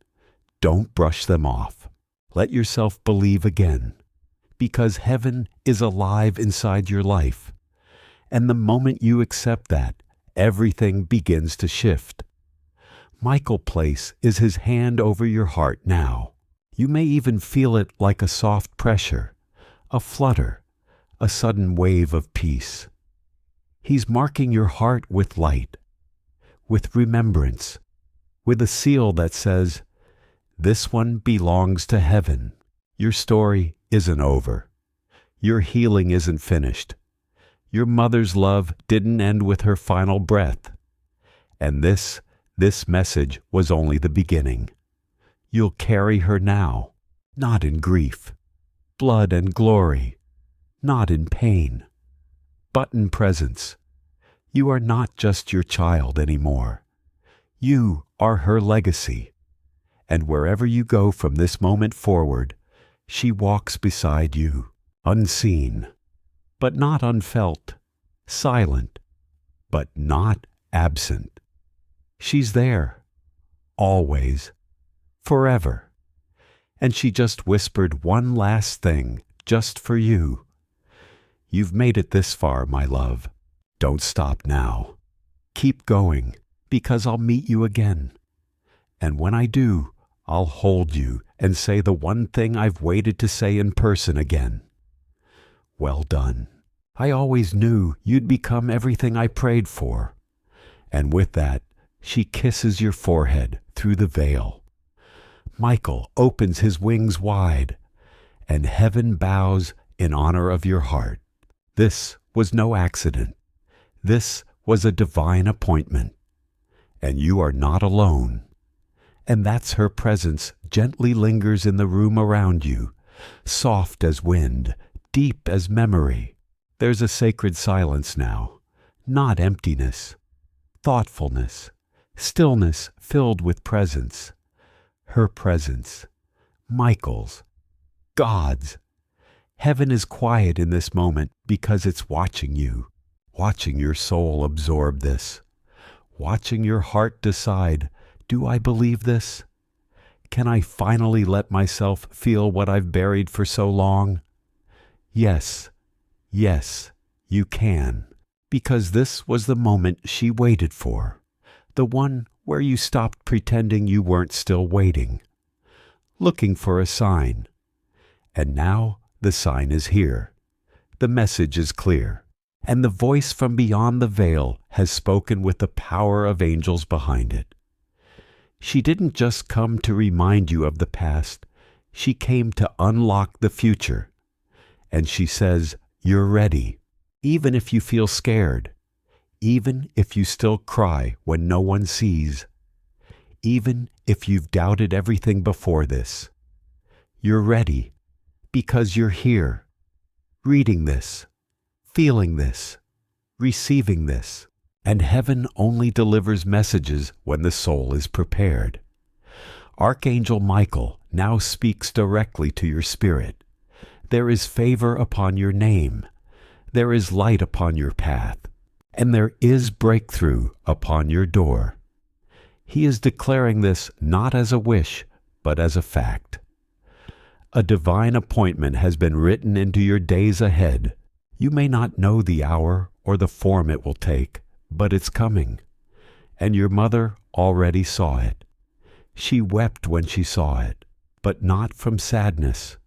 S1: don't brush them off. Let yourself believe again, because heaven is alive inside your life. And the moment you accept that, everything begins to shift. Michael Place is his hand over your heart now. You may even feel it like a soft pressure, a flutter, a sudden wave of peace. He's marking your heart with light, with remembrance, with a seal that says, this one belongs to heaven. Your story isn't over. Your healing isn't finished. Your mother's love didn't end with her final breath. And this message was only the beginning. You'll carry her now, not in grief, blood and glory, not in pain, but in presence. You are not just your child anymore. You are her legacy. And wherever you go from this moment forward, she walks beside you, unseen, but not unfelt, silent, but not absent. She's there, always, forever. And she just whispered one last thing, just for you. You've made it this far, my love. Don't stop now. Keep going, because I'll meet you again. And when I do, I'll hold you and say the one thing I've waited to say in person again. Well done. I always knew you'd become everything I prayed for. And with that, she kisses your forehead through the veil. Michael opens his wings wide, and heaven bows in honor of your heart. This was no accident. This was a divine appointment. And you are not alone. And that's her presence gently lingers in the room around you, soft as wind, deep as memory. There's a sacred silence now, not emptiness, thoughtfulness, stillness filled with presence. Her presence, Michael's, God's. Heaven is quiet in this moment because it's watching you, watching your soul absorb this, watching your heart decide, do I believe this? Can I finally let myself feel what I've buried for so long? Yes, yes, you can, because this was the moment she waited for, the one where you stopped pretending you weren't still waiting, looking for a sign. And now the sign is here. The message is clear, and the voice from beyond the veil has spoken with the power of angels behind it. She didn't just come to remind you of the past, she came to unlock the future. And she says, you're ready, even if you feel scared, even if you still cry when no one sees, even if you've doubted everything before this. You're ready because you're here, reading this, feeling this, receiving this. And heaven only delivers messages when the soul is prepared. Archangel Michael now speaks directly to your spirit. There is favor upon your name. There is light upon your path. And there is breakthrough upon your door. He is declaring this not as a wish, but as a fact. A divine appointment has been written into your days ahead. You may not know the hour or the form it will take, but it's coming, and your mother already saw it. She wept when she saw it, but not from sadness,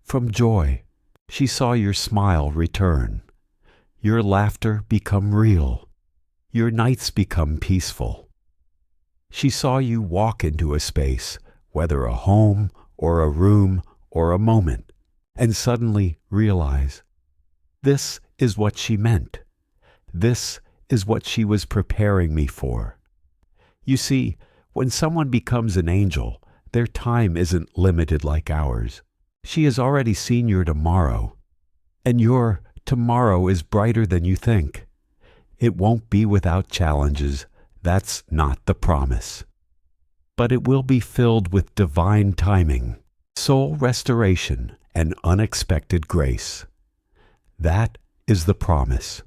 S1: from joy. She saw your smile return, your laughter become real, your nights become peaceful. She saw you walk into a space, whether a home or a room or a moment, and suddenly realize, this is what she meant. This is what she was preparing me for. You see, when someone becomes an angel, their time isn't limited like ours. She has already seen your tomorrow, and your tomorrow is brighter than you think. It won't be without challenges. That's not the promise. But it will be filled with divine timing, soul restoration, and unexpected grace. That is the promise.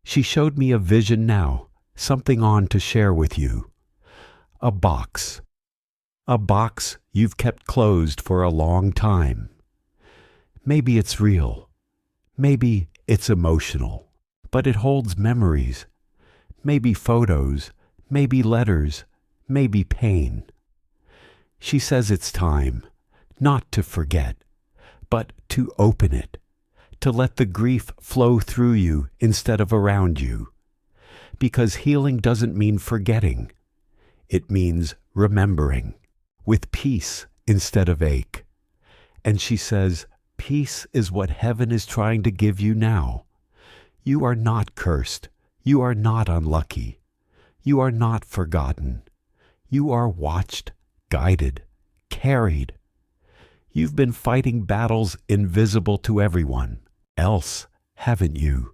S1: She showed me a vision now, something on to share with you. A box. A box you've kept closed for a long time. Maybe it's real. Maybe it's emotional. But it holds memories. Maybe photos. Maybe letters. Maybe pain. She says it's time, not to forget, but to open it. To let the grief flow through you instead of around you. Because healing doesn't mean forgetting. It means remembering, with peace instead of ache. And she says, peace is what heaven is trying to give you now. You are not cursed. You are not unlucky. You are not forgotten. You are watched, guided, carried. You've been fighting battles invisible to everyone. else, haven't you?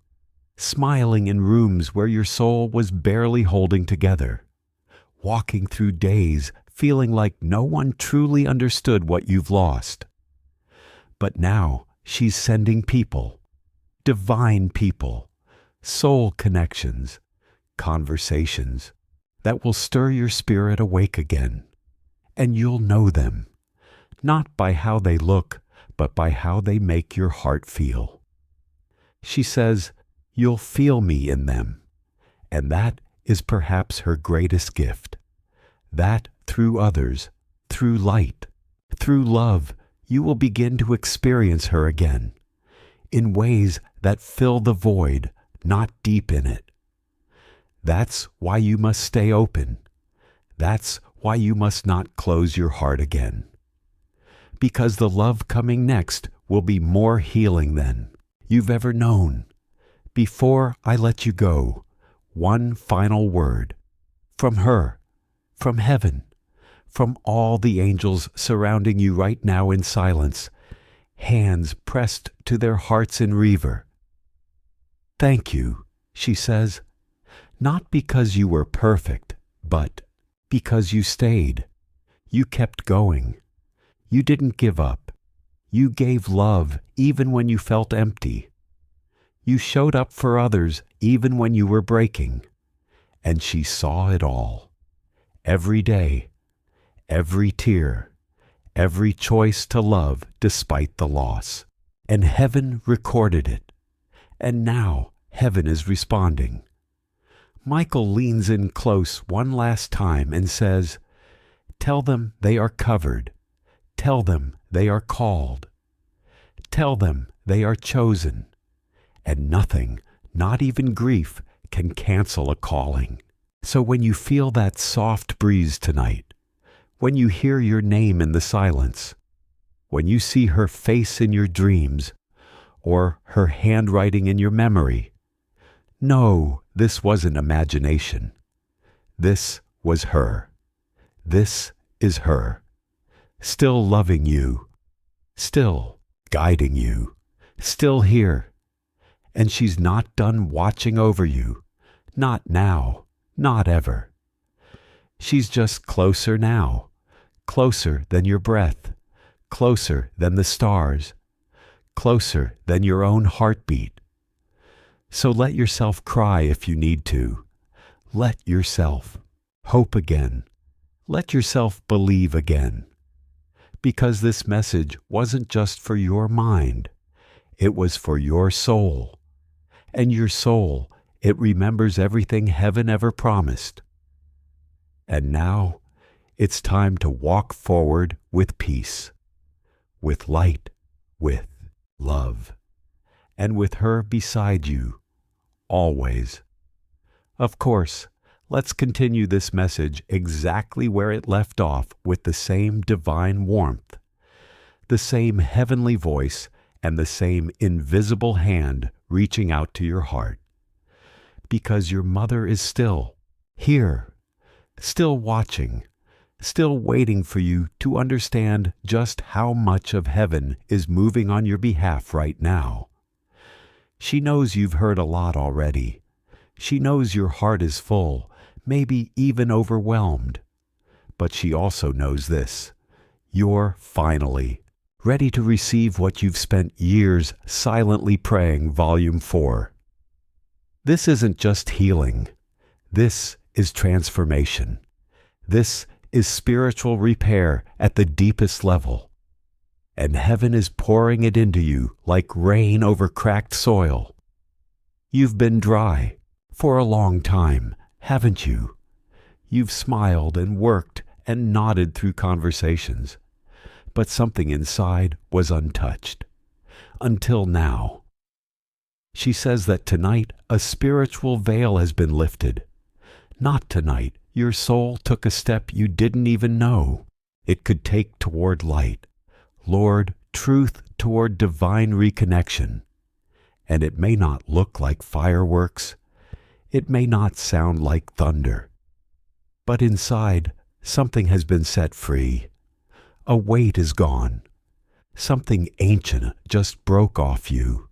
S1: Smiling in rooms where your soul was barely holding together. Walking through days feeling like no one truly understood what you've lost. But now she's sending people, divine people, soul connections, conversations that will stir your spirit awake again. And you'll know them, not by how they look, but by how they make your heart feel. She says, you'll feel me in them, and that is perhaps her greatest gift. That through others, through light, through love, you will begin to experience her again, in ways that fill the void, not deepen it. That's why you must stay open. That's why you must not close your heart again. Because the love coming next will be more healing than you've ever known. Before I let you go, one final word. From her, from heaven, from all the angels surrounding you right now in silence, hands pressed to their hearts in rever. Thank you, she says, not because you were perfect, but because you stayed. You kept going. You didn't give up. You gave love even when you felt empty. You showed up for others even when you were breaking. And she saw it all. Every day, every tear, every choice to love despite the loss. And heaven recorded it. And now heaven is responding. Michael leans in close one last time and says, tell them they are covered. Tell them they are called. Tell them they are chosen. And nothing, not even grief, can cancel a calling. So when you feel that soft breeze tonight, when you hear your name in the silence, when you see her face in your dreams, or her handwriting in your memory, know this wasn't imagination. This was her. This is her. Still loving you. Still guiding you. Still here. And she's not done watching over you. Not now. Not ever. She's just closer now. Closer than your breath. Closer than the stars. Closer than your own heartbeat. So let yourself cry if you need to. Let yourself hope again. Let yourself believe again. Because this message wasn't just for your mind. It was for your soul. And your soul, it remembers everything heaven ever promised. And now, it's time to walk forward with peace, with light, with love, and with her beside you, always. Of course, let's continue this message exactly where it left off with the same divine warmth, the same heavenly voice, and the same invisible hand reaching out to your heart. Because your mother is still here, still watching, still waiting for you to understand just how much of heaven is moving on your behalf right now. She knows you've heard a lot already. She knows your heart is full, maybe even overwhelmed. But she also knows this. You're finally ready to receive what you've spent years silently praying, Volume 4. This isn't just healing. This is transformation. This is spiritual repair at the deepest level. And heaven is pouring it into you like rain over cracked soil. You've been dry for a long time, haven't you? You've smiled and worked and nodded through conversations. But something inside was untouched. Until now. She says that tonight a spiritual veil has been lifted. Not tonight. Your soul took a step you didn't even know it could take toward light. Lord, truth toward divine reconnection. And it may not look like fireworks. It may not sound like thunder. But inside, something has been set free. A weight is gone. Something ancient just broke off you.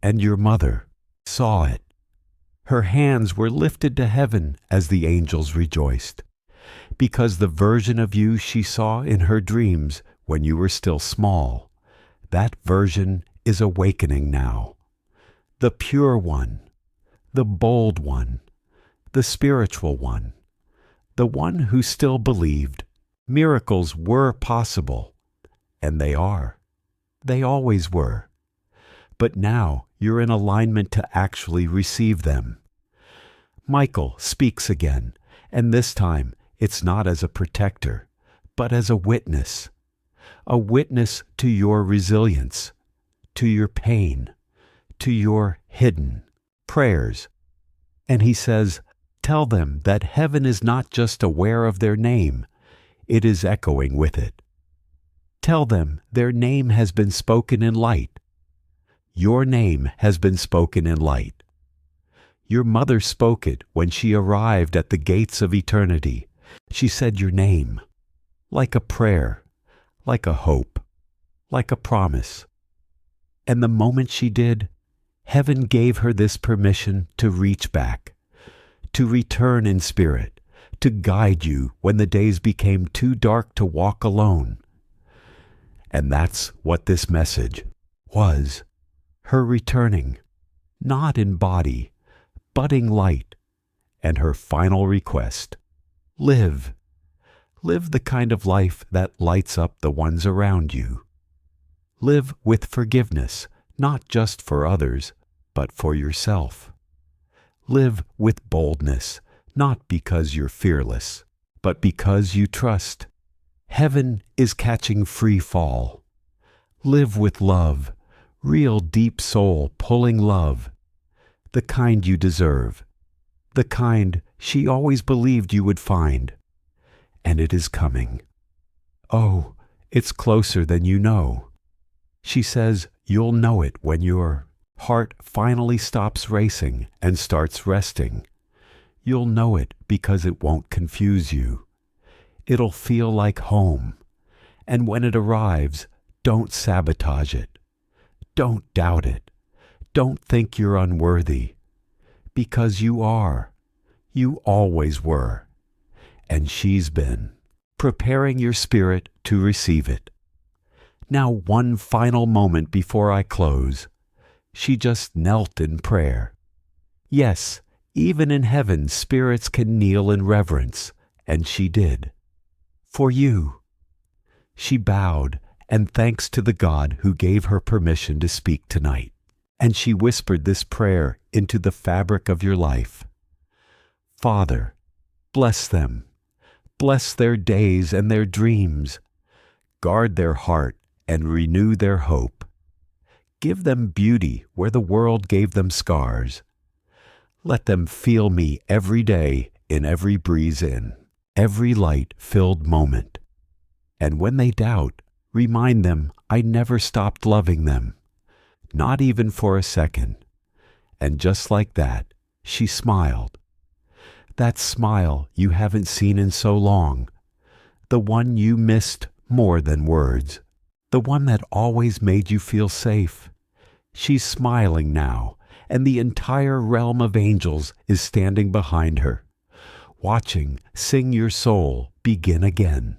S1: and your mother saw it. Her hands were lifted to heaven as the angels rejoiced, because the version of you she saw in her dreams when you were still small, that version is awakening now. The pure one, the bold one, the spiritual one, the one who still believed miracles were possible, and they are. They always were. But now you're in alignment to actually receive them. Michael speaks again, and this time it's not as a protector, but as a witness to your resilience, to your pain, to your hidden prayers. And he says, tell them that heaven is not just aware of their name, it is echoing with it. Tell them their name has been spoken in light. Your name has been spoken in light. Your mother spoke it when she arrived at the gates of eternity. She said your name, like a prayer, like a hope, like a promise. And the moment she did, heaven gave her this permission to reach back, to return in spirit, to guide you when the days became too dark to walk alone. And that's what this message was, her returning, not in body, but in light, and her final request, live. Live the kind of life that lights up the ones around you. Live with forgiveness, not just for others, but for yourself. Live with boldness, not because you're fearless, but because you trust. Heaven is catching free fall. Live with love, real deep soul pulling love, the kind you deserve, the kind she always believed you would find. And it is coming. Oh, it's closer than you know. She says you'll know it when your heart finally stops racing and starts resting. You'll know it because it won't confuse you. It'll feel like home. And when it arrives, don't sabotage it. Don't doubt it. Don't think you're unworthy. Because you are. You always were. And she's been preparing your spirit to receive it. Now, one final moment before I close. She just knelt in prayer. Yes, even in heaven, spirits can kneel in reverence, and she did. For you. She bowed, and thanks to the God who gave her permission to speak tonight. And she whispered this prayer into the fabric of your life. Father, bless them. Bless their days and their dreams. Guard their heart and renew their hope. Give them beauty where the world gave them scars. Let them feel me every day in every breeze in, every light-filled moment. And when they doubt, remind them I never stopped loving them, not even for a second. And just like that, she smiled. That smile you haven't seen in so long, the one you missed more than words, the one that always made you feel safe. She's smiling now, and the entire realm of angels is standing behind her, watching Sing Your Soul begin again.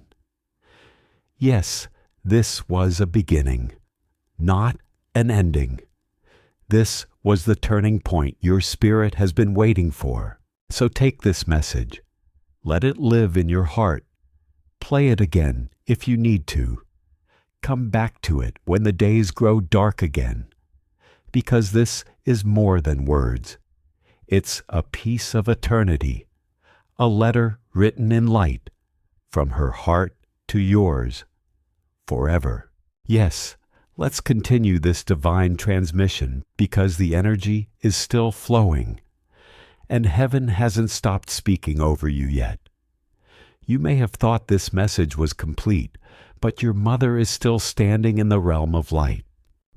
S1: Yes, this was a beginning, not an ending. This was the turning point your spirit has been waiting for. So take this message. Let it live in your heart. Play it again if you need to. Come back to it when the days grow dark again. Because this is more than words. It's a piece of eternity, a letter written in light, from her heart to yours, forever. Yes, let's continue this divine transmission because the energy is still flowing. And heaven hasn't stopped speaking over you yet. You may have thought this message was complete, but your mother is still standing in the realm of light.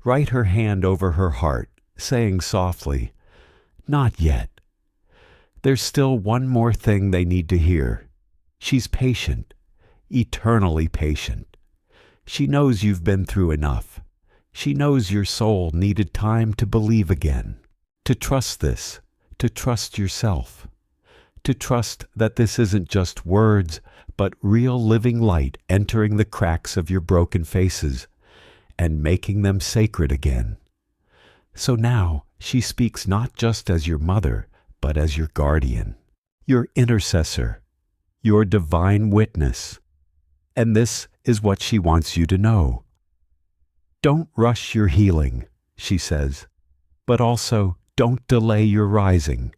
S1: Write her hand over her heart, saying softly, "Not yet." There's still one more thing they need to hear. She's patient, eternally patient. She knows you've been through enough. She knows your soul needed time to believe again, to trust this, to trust yourself, to trust that this isn't just words, but real living light entering the cracks of your broken faces and making them sacred again. So now she speaks not just as your mother, but as your guardian, your intercessor, your divine witness. And this is what she wants you to know. Don't rush your healing, she says, but also don't delay your rising.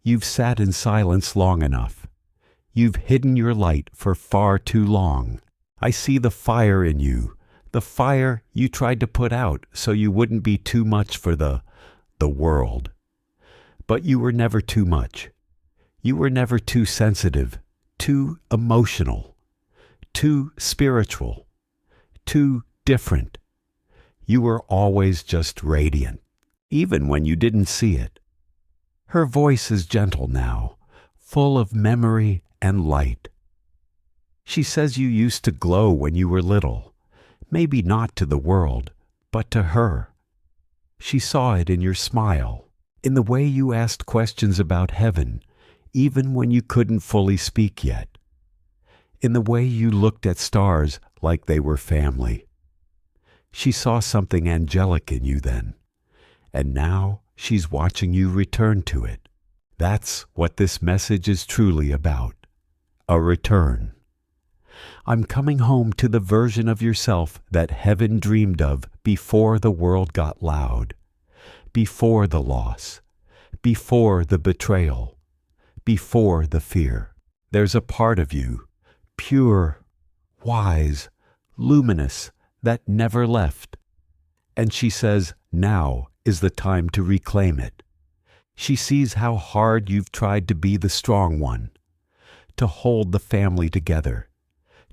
S1: You've sat in silence long enough. You've hidden your light for far too long. I see the fire in you, the fire you tried to put out so you wouldn't be too much for the world. But you were never too much. You were never too sensitive, too emotional, too spiritual, too different. You were always just radiant, even when you didn't see it. Her voice is gentle now, full of memory and light. She says you used to glow when you were little, maybe not to the world, but to her. She saw it in your smile, in the way you asked questions about heaven, even when you couldn't fully speak yet, in the way you looked at stars like they were family. She saw something angelic in you then, and now she's watching you return to it. That's what this message is truly about, a return. I'm coming home to the version of yourself that heaven dreamed of before the world got loud, before the loss, before the betrayal, before the fear. There's a part of you, pure, wise, luminous, that never left. And she says now is the time to reclaim it. She sees how hard you've tried to be the strong one, to hold the family together,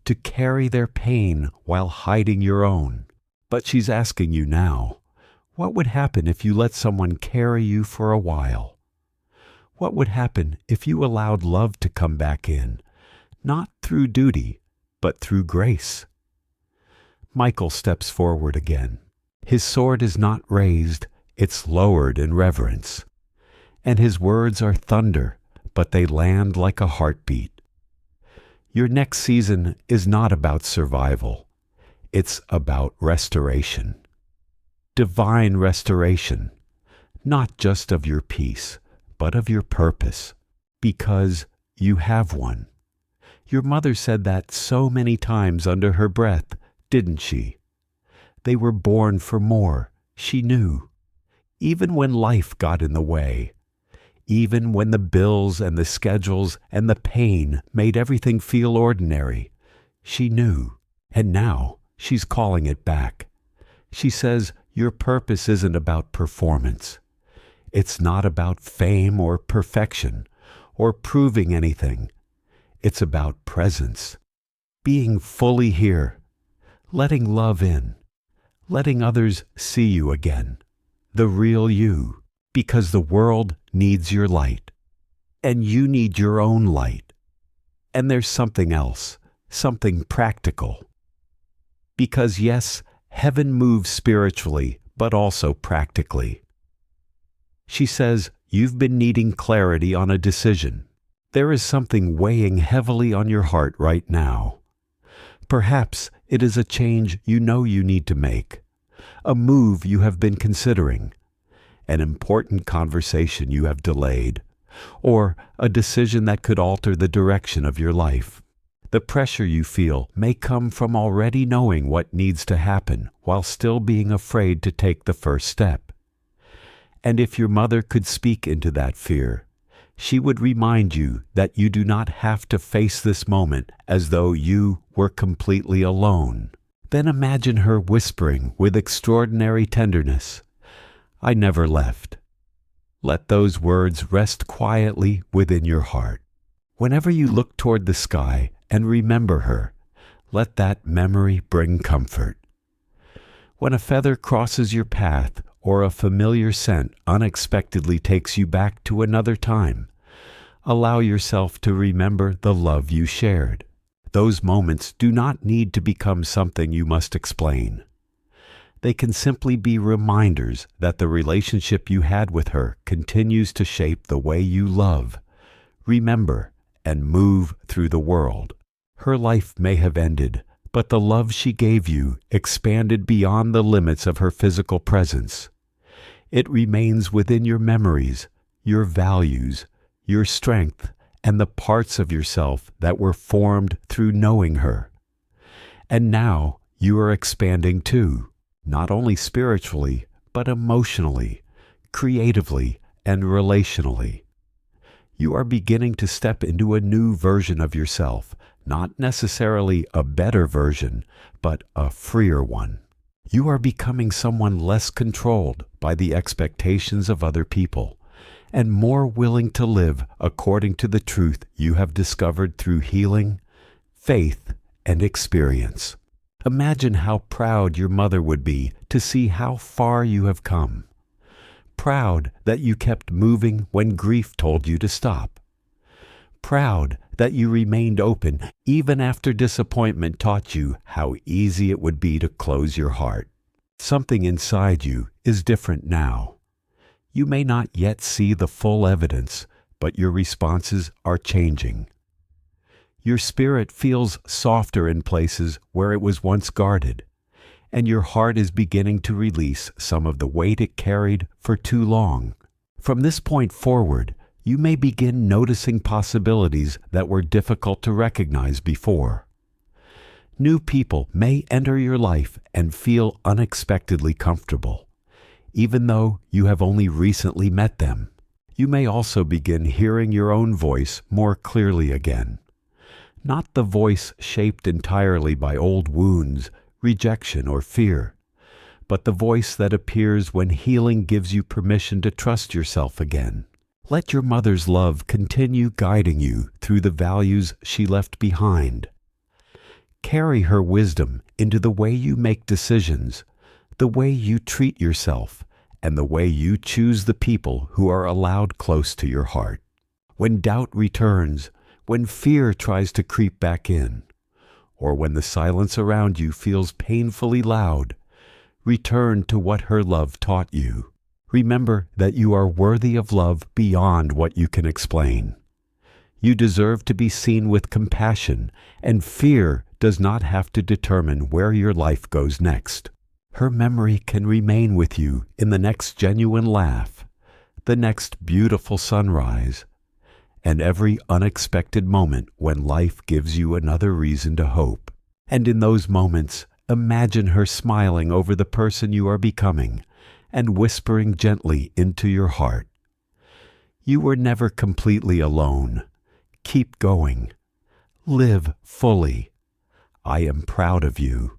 S1: to carry their pain while hiding your own. But she's asking you now, what would happen if you let someone carry you for a while? What would happen if you allowed love to come back in, not through duty, but through grace? Michael steps forward again. His sword is not raised, it's lowered in reverence. And his words are thunder, but they land like a heartbeat. Your next season is not about survival. It's about restoration. Divine restoration, not just of your peace, but of your purpose, because you have one. Your mother said that so many times under her breath, didn't she? They were born for more, she knew. Even when life got in the way, even when the bills and the schedules and the pain made everything feel ordinary, she knew. And now she's calling it back. She says your purpose isn't about performance. It's not about fame or perfection or proving anything. It's about presence, being fully here, letting love in, letting others see you again, the real you, because the world needs your light, and you need your own light. And there's something else, something practical. Because yes, heaven moves spiritually, but also practically. She says, you've been needing clarity on a decision. There is something weighing heavily on your heart right now. Perhaps it is a change you know you need to make, a move you have been considering, an important conversation you have delayed, or a decision that could alter the direction of your life. The pressure you feel may come from already knowing what needs to happen while still being afraid to take the first step. And if your mother could speak into that fear, she would remind you that you do not have to face this moment as though you were completely alone. Then imagine her whispering with extraordinary tenderness, I never left. Let those words rest quietly within your heart. Whenever you look toward the sky and remember her, let that memory bring comfort. When a feather crosses your path or a familiar scent unexpectedly takes you back to another time, allow yourself to remember the love you shared. Those moments do not need to become something you must explain. They can simply be reminders that the relationship you had with her continues to shape the way you love, remember, and move through the world. Her life may have ended, but the love she gave you expanded beyond the limits of her physical presence. It remains within your memories, your values, your strength, and the parts of yourself that were formed through knowing her. And now you are expanding too, not only spiritually, but emotionally, creatively, and relationally. You are beginning to step into a new version of yourself, not necessarily a better version, but a freer one. You are becoming someone less controlled by the expectations of other people, and more willing to live according to the truth you have discovered through healing, faith, and experience. Imagine how proud your mother would be to see how far you have come. Proud that you kept moving when grief told you to stop. Proud that you remained open even after disappointment taught you how easy it would be to close your heart. Something inside you is different now. You may not yet see the full evidence, but your responses are changing. Your spirit feels softer in places where it was once guarded, and your heart is beginning to release some of the weight it carried for too long. From this point forward, you may begin noticing possibilities that were difficult to recognize before. New people may enter your life and feel unexpectedly comfortable, even though you have only recently met them. You may also begin hearing your own voice more clearly again. Not the voice shaped entirely by old wounds, rejection, or fear, but the voice that appears when healing gives you permission to trust yourself again. Let your mother's love continue guiding you through the values she left behind. Carry her wisdom into the way you make decisions, the way you treat yourself, and the way you choose the people who are allowed close to your heart. When doubt returns, when fear tries to creep back in, or when the silence around you feels painfully loud, return to what her love taught you. Remember that you are worthy of love beyond what you can explain. You deserve to be seen with compassion, and fear does not have to determine where your life goes next. Her memory can remain with you in the next genuine laugh, the next beautiful sunrise, and every unexpected moment when life gives you another reason to hope. And in those moments, imagine her smiling over the person you are becoming and whispering gently into your heart, "You were never completely alone. Keep going. Live fully. I am proud of you."